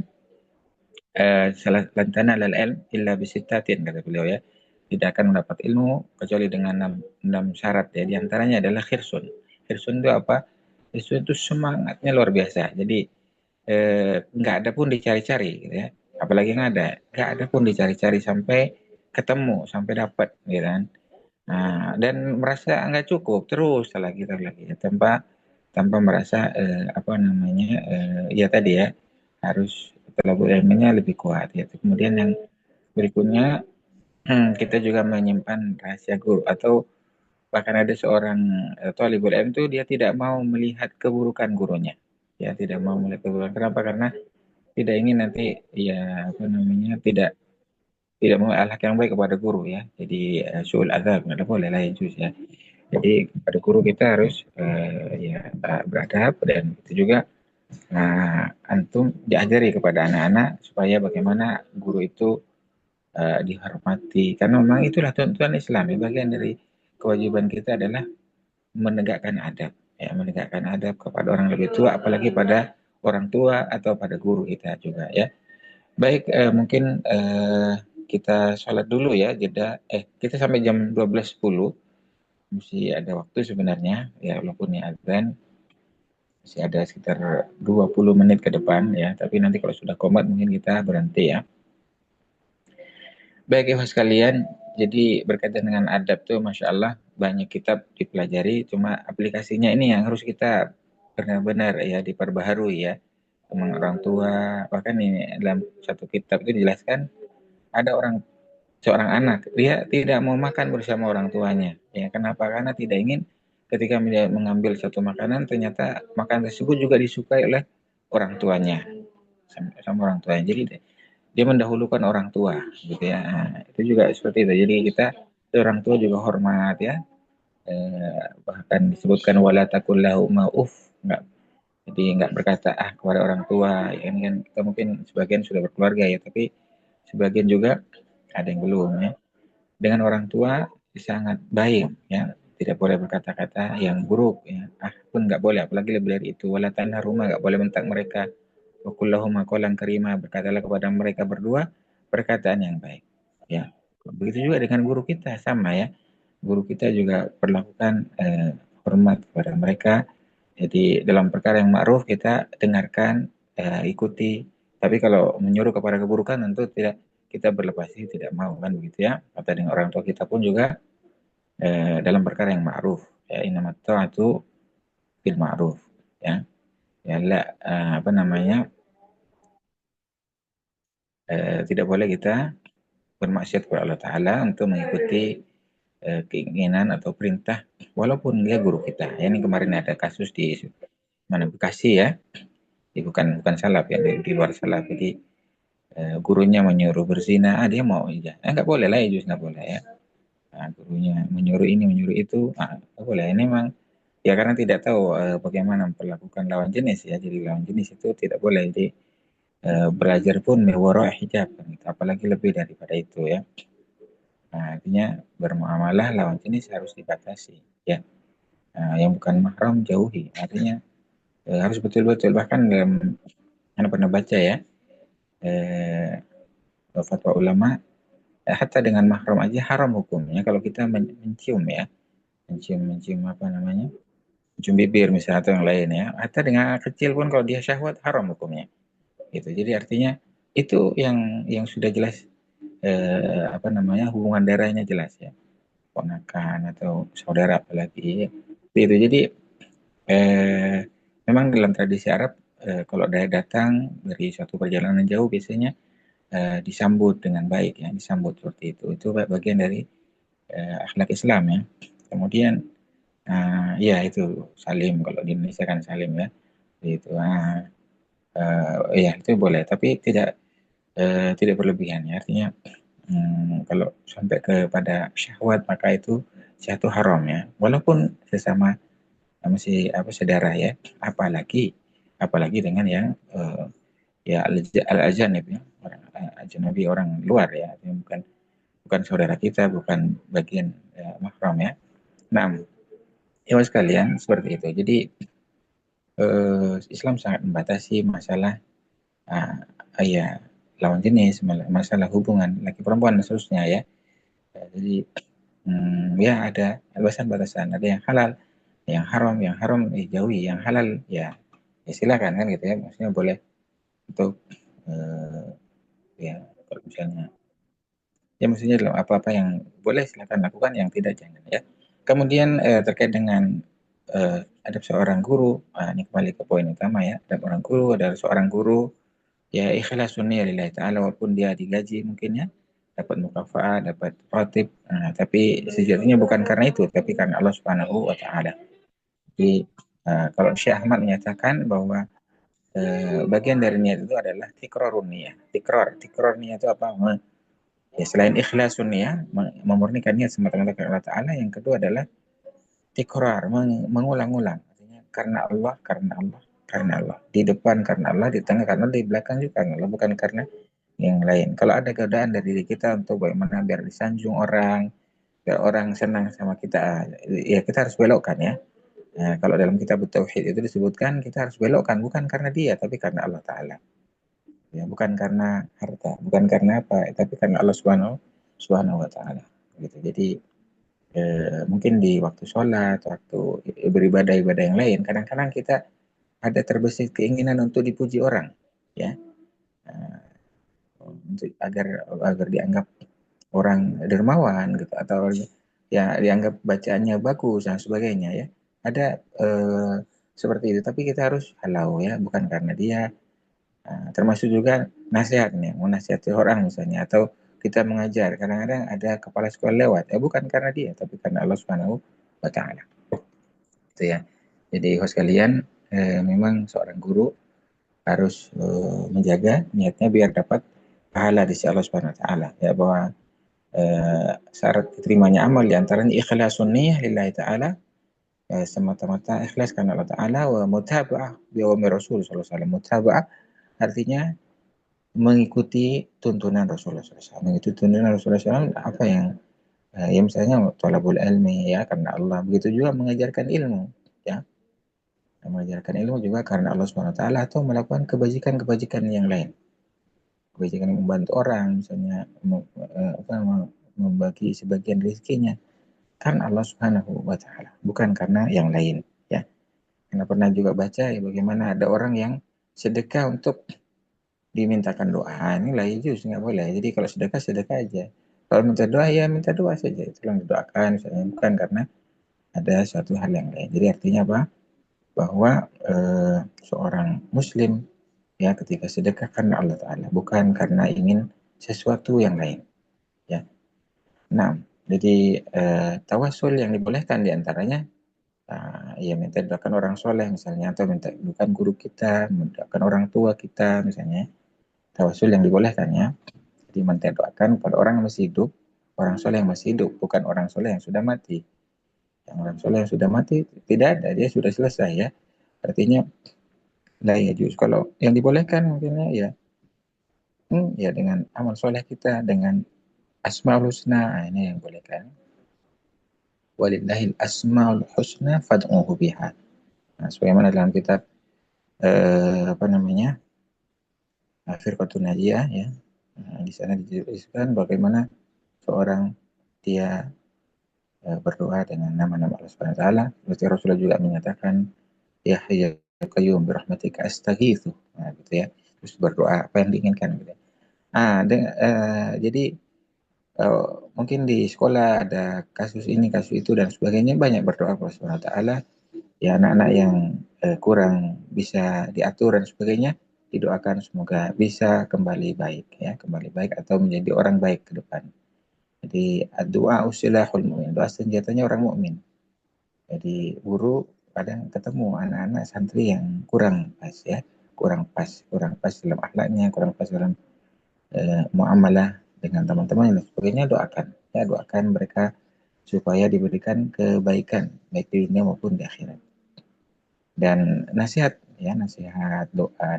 salah lantana lal ilm illa bisittatin, kata beliau ya. Tidak akan mendapat ilmu kecuali dengan enam syarat ya. Di antaranya adalah khirsun. Khirsun itu apa? Khirsun itu semangatnya luar biasa. Jadi nggak ada pun dicari-cari gitu ya. Apalagi nggak ada pun dicari-cari sampai ketemu, sampai dapat gitu kan. Nah, dan merasa nggak cukup terus lagi ya, tanpa tanpa merasa apa namanya ya tadi ya, harus talabul ilminya lebih kuat ya. Kemudian yang berikutnya kita juga menyimpan rahasia guru, atau bahkan ada seorang talibul ilm itu dia tidak mau melihat keburukan gurunya. Ya, tidak mau melihat keburukan. Kenapa? Karena tidak ingin nanti ya apa namanya, tidak mau akhlak yang baik kepada guru ya. Jadi suul adab nggak boleh lah ya, juz ya. Jadi pada guru kita harus ya beradab, dan itu juga antum diajari kepada anak-anak supaya bagaimana guru itu dihormati, karena memang itulah tuntunan Islam ya. Bagian dari kewajiban kita adalah menegakkan adab ya, menegakkan adab kepada orang lebih tua, apalagi pada orang tua atau pada guru kita juga ya. Baik, mungkin kita sholat dulu ya, jeda. Kita sampai jam 12.10, masih ada waktu sebenarnya ya, walaupun ya azan masih ada sekitar 20 menit ke depan ya, tapi nanti kalau sudah komat mungkin kita berhenti ya. Baik ikhwan sekalian, jadi berkaitan dengan adab tuh Masya Allah banyak kitab dipelajari, cuma aplikasinya ini yang harus kita benar-benar ya diperbaharui ya. Teman orang tua, bahkan ini dalam satu kitab itu dijelaskan ada seorang anak, dia tidak mau makan bersama orang tuanya. Ya, kenapa? Karena tidak ingin ketika dia mengambil satu makanan, ternyata makanan tersebut juga disukai oleh orang tuanya, sama orang tuanya. Jadi dia mendahulukan orang tua, gitu ya. Nah, itu juga seperti itu. Jadi kita orang tua juga hormat ya. Bahkan disebutkan wala takul lahuma nggak, jadi nggak berkata kepada orang tua. Ya, ini kan kita mungkin sebagian sudah berkeluarga ya, tapi sebagian juga ada yang belum ya. Dengan orang tua sangat baik ya, tidak boleh berkata-kata yang buruk ya, pun nggak boleh, apalagi lebih dari itu. Wala tanharuma, nggak boleh mentak mereka. Wa kullahuma qawlan karima, berkatalah kepada mereka berdua perkataan yang baik ya. Begitu juga dengan guru kita, sama ya, guru kita juga perlakukan hormat kepada mereka. Jadi dalam perkara yang ma'ruf kita dengarkan, ikuti, tapi kalau menyuruh kepada keburukan tentu tidak, kita berlepas diri, tidak mau kan begitu ya. Kata dengan orang tua kita pun juga dalam perkara yang ma'ruf ya, innamat ta'atu bil ma'ruf ya. Ya apa namanya, tidak boleh kita bermaksiat kepada Allah Ta'ala untuk mengikuti keinginan atau perintah walaupun dia guru kita ya. Ini kemarin ada kasus di mana, Bekasi ya. Bukan salaf ya, di luar salaf. Jadi gurunya menyuruh berzina, dia mau aja. Nggak boleh lah ya, nggak boleh ya. Gurunya menyuruh ini, menyuruh itu, nggak boleh. Ini memang ya karena tidak tahu bagaimana memperlakukan lawan jenis ya. Jadi lawan jenis itu tidak boleh. Jadi belajar pun mewara hijab, apalagi lebih daripada itu ya. Nah, artinya bermuamalah lawan jenis harus dibatasi ya. Yang bukan mahram jauhi. Artinya harus betul-betul, bahkan dalam, Anda pernah baca ya, fatwa ulama, hatta dengan mahram aja haram hukumnya kalau kita mencium ya, mencium apa namanya, mencium bibir misalnya atau yang lain ya. Hatta dengan anak kecil pun kalau dia syahwat haram hukumnya. Gitu. Jadi artinya itu yang sudah jelas apa namanya, hubungan darahnya jelas ya, ponakan atau saudara apalagi itu. Jadi memang dalam tradisi Arab kalau ada datang dari suatu perjalanan jauh biasanya disambut dengan baik ya, disambut seperti itu bagian dari akhlak Islam ya. Kemudian ya itu salim, kalau di Indonesia kan salim ya, itu ya itu boleh, tapi tidak berlebihan ya. Artinya Kalau sampai kepada syahwat maka itu jatuh haram ya. Walaupun sesama masih saudara ya. Apalagi dengan yang ya al-ajanib ya, orang ajnabi, orang luar ya, bukan saudara kita, bukan bagian mahram ya. Nah, ya sekalian seperti itu. Jadi Islam sangat membatasi masalah ya lawan jenis, masalah hubungan laki perempuan dan seterusnya ya. Jadi ya ada batasan-batasan, ada yang halal, yang haram dijauhi, yang halal ya silakan kan gitu ya. Maksudnya boleh untuk ya kalau misalnya ya maksudnya dalam apa-apa yang boleh silakan lakukan, yang tidak jangan ya. Kemudian terkait dengan adab seorang guru, ini kembali ke poin utama ya, adab orang guru adalah seorang guru ya ikhlasun niyya lillahi ta'ala, walaupun dia digaji mungkin ya, dapat mukafa'ah, dapat ratib, tapi sejatinya bukan karena itu, tapi karena Allah Subhanahu wa taala. Jadi kalau Syekh Ahmad menyatakan bahwa bagian dari niat itu adalah tikrarun niyah. Tikrar niat itu apa? Ya selain ikhlasun niyah, memurnikan niat semata-mata karena Allah Ta'ala, yang kedua adalah tikrar, mengulang-ulang. Artinya karena Allah. Di depan karena Allah, di tengah karena Allah, di belakang juga karena Allah, bukan karena yang lain. Kalau ada godaan dari diri kita untuk bagaimana biar disanjung orang, biar orang senang sama kita, ya kita harus belokkan ya. Nah, kalau dalam kitab Tauhid itu disebutkan kita harus belokkan, bukan karena dia, tapi karena Allah Ta'ala. Ya, bukan karena harta, bukan karena apa, tapi karena Allah Subhanahu wa taala. Gitu. Jadi mungkin di waktu sholat, waktu beribadah-ibadah yang lain, kadang-kadang kita ada terbesit keinginan untuk dipuji orang, ya, untuk agar dianggap orang dermawan gitu, atau ya dianggap bacaannya bagus dan sebagainya ya. Ada seperti itu, tapi kita harus halau ya, bukan karena dia. Termasuk juga nasihat nih, mau nasihati orang misalnya, atau kita mengajar, kadang-kadang ada kepala sekolah lewat, bukan karena dia, tapi karena Allah Subhanahu wa taala. Itu ya. Jadi host kalian, memang seorang guru harus menjaga niatnya biar dapat pahala di sisi Allah Subhanahu wa taala ya, bahwa syarat diterimanya amal diantaranya ikhlasun niyyah lillahi ta'ala, semata-mata ikhlas karena Allah Ta'ala, wa mutaba'ah bi awamir Rasul sallallahu alaihi wasallam. Mutaba'ah artinya mengikuti tuntunan Rasulullah SAW. Mengikuti tuntunan Rasulullah SAW apa yang ya misalnya thalabul ilmi ya karena Allah. Begitu juga mengajarkan ilmu ya. Mengajarkan ilmu juga karena Allah Subhanahu wa taala, atau melakukan kebajikan-kebajikan yang lain. Kebajikan membantu orang misalnya, membagi sebagian rezekinya karena Allah Subhanahu wa taala, bukan karena yang lain ya. Karena pernah juga baca ya bagaimana ada orang yang sedekah untuk dimintakan doa, ini lah juz nggak boleh. Jadi kalau sedekah aja, kalau minta doa ya minta doa saja, itu yang didoakan misalnya, bukan karena ada suatu hal yang lain. Jadi artinya apa? Bahwa seorang muslim ya ketika sedekah karena Allah Ta'ala, bukan karena ingin sesuatu yang lain ya. Nah, jadi tawasul yang dibolehkan diantaranya ya minta doakan orang soleh misalnya, atau minta doakan guru kita, mendoakan orang tua kita misalnya. Tawasul yang dibolehkan ya. Jadi minta doakan pada orang yang masih hidup, orang soleh yang masih hidup, bukan orang soleh yang sudah mati. Yang orang soleh yang sudah mati tidak ada, dia sudah selesai ya. Artinya lah ya juz. Kalau yang dibolehkan mungkin ya ya dengan amal soleh kita, dengan asmaul husna, ini yang bolehkan. Walillahil asmaul husna fad'uhu biha. Nah, sebagaimana dalam kitab Firqatun Najiyah ya. Nah, di sana dijelaskan bagaimana seorang dia berdoa dengan nama-nama Allah Subhanahu wa taala. Seperti Rasulullah juga menyatakan ya hayyu qayyum bi rahmatika astaghitsu. Nah, gitu ya. Terus berdoa apa yang diinginkan gitu. Jadi mungkin di sekolah ada kasus ini, kasus itu dan sebagainya, banyak berdoa kepada Allah Subhanahu wa taala. Ya anak-anak yang kurang bisa diatur dan sebagainya, didoakan semoga bisa kembali baik ya, kembali baik atau menjadi orang baik ke depan. Jadi doa usilahul mu'min, doa senjatanya orang mukmin. Jadi guru kadang ketemu anak-anak santri yang kurang pas ya, kurang pas dalam akhlaknya, kurang pas dalam muamalah dengan teman-teman dan sebagainya, doakan mereka supaya diberikan kebaikan baik di dunia maupun di akhirat. Dan nasihat doa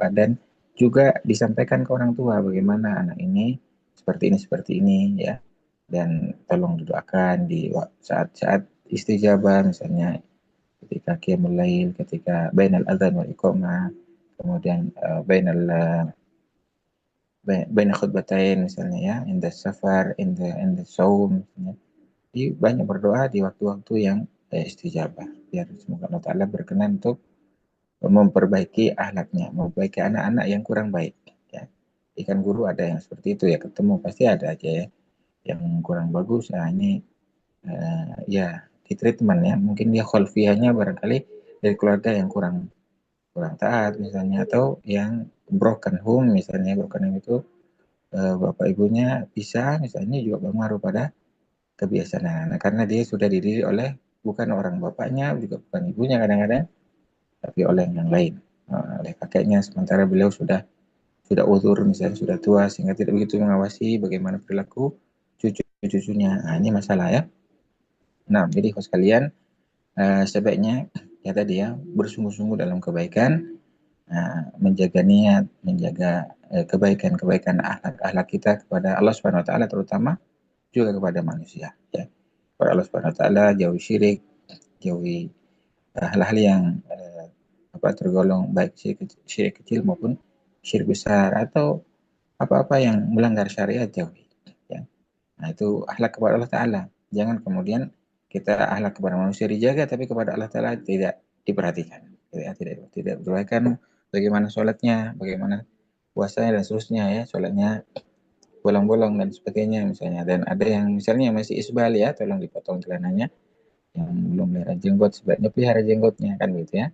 dan juga disampaikan ke orang tua bagaimana anak ini seperti ini ya, dan tolong didoakan di saat-saat istijabah, misalnya ketika qiyamul lail, ketika bainal adzan wal iqamah, kemudian baina khutbatain misalnya ya, in the safar, in the saum misalnya. Jadi banyak berdoa di waktu-waktu yang istijabah, biar semoga Allah Ta'ala berkenan untuk memperbaiki akhlaknya, memperbaiki anak-anak yang kurang baik ya. Ikan guru ada yang seperti itu ya, ketemu pasti ada aja ya yang kurang bagus. Nah ini ya di treatment ya, mungkin dia kholfiahnya barangkali dari keluarga yang kurang taat misalnya, atau yang broken home misalnya. Broken home itu bapak ibunya bisa misalnya, juga berpengaruh pada kebiasaan anak, karena dia sudah dididik oleh bukan orang bapaknya, juga bukan ibunya kadang-kadang, tapi oleh yang lain, oleh kakeknya, sementara beliau sudah uzur misalnya, sudah tua, sehingga tidak begitu mengawasi bagaimana perilaku cucu-cucunya. Nah ini masalah ya. Nah jadi kalau sekalian, sebaiknya ya tadi ya, bersungguh-sungguh dalam kebaikan, menjaga niat, menjaga kebaikan akhlak kita kepada Allah Subhanahu Wa Taala, terutama juga kepada manusia ya. Kepada Allah Subhanahu Wa Taala, jauhi syirik, jauhi hal-hal yang tergolong baik syirik kecil maupun syirik besar, atau apa-apa yang melanggar syariat, jauhi ya. Nah itu akhlak kepada Allah Ta'ala. Jangan kemudian kita akhlak kepada manusia dijaga, tapi kepada Allah Ta'ala tidak diperhatikan, tidak diperhatikan bagaimana sholatnya, bagaimana puasanya dan seterusnya ya, sholatnya bolong-bolong dan sebagainya misalnya. Dan ada yang misalnya masih isbal ya, tolong dipotong celananya. Yang belum melihara jenggot, sebaiknya pelihara jenggotnya, kan gitu ya.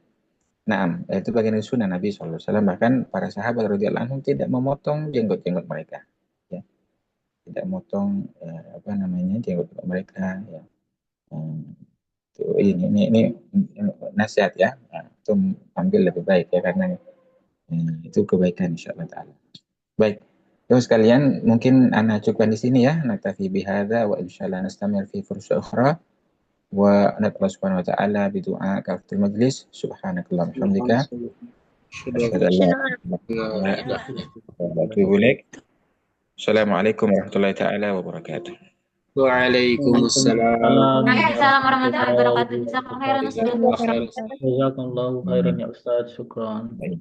Nah, itu bagian dari sunnah Nabi SAW. Bahkan para sahabat radhiyallahu anhum tidak memotong jenggot-jenggot mereka, ya. Tidak memotong jenggot mereka. Ya. Ini nasihat ya. Nah, itu ambil lebih baik ya, karena itu kebaikan insyaallah taala. Baik. Terus sekalian, mungkin ana cukupkan di sini ya. Naktafi bihadza wa insyaallah nastamir fi fursa ukhra. Wa nad'u subhanahu wa ta'ala bidu'a kafatul majlis. Subhanakallah hamdika. Asyhadu an la ilaha illa anta. Assalamualaikum warahmatullahi taala wabarakatuh. Waalaikumsalam. Waalaikumsalam warahmatullahi wabarakatuh. Jazakallahu khairan. Jazakallahu khairan ya Ustaz, syukran. Baik.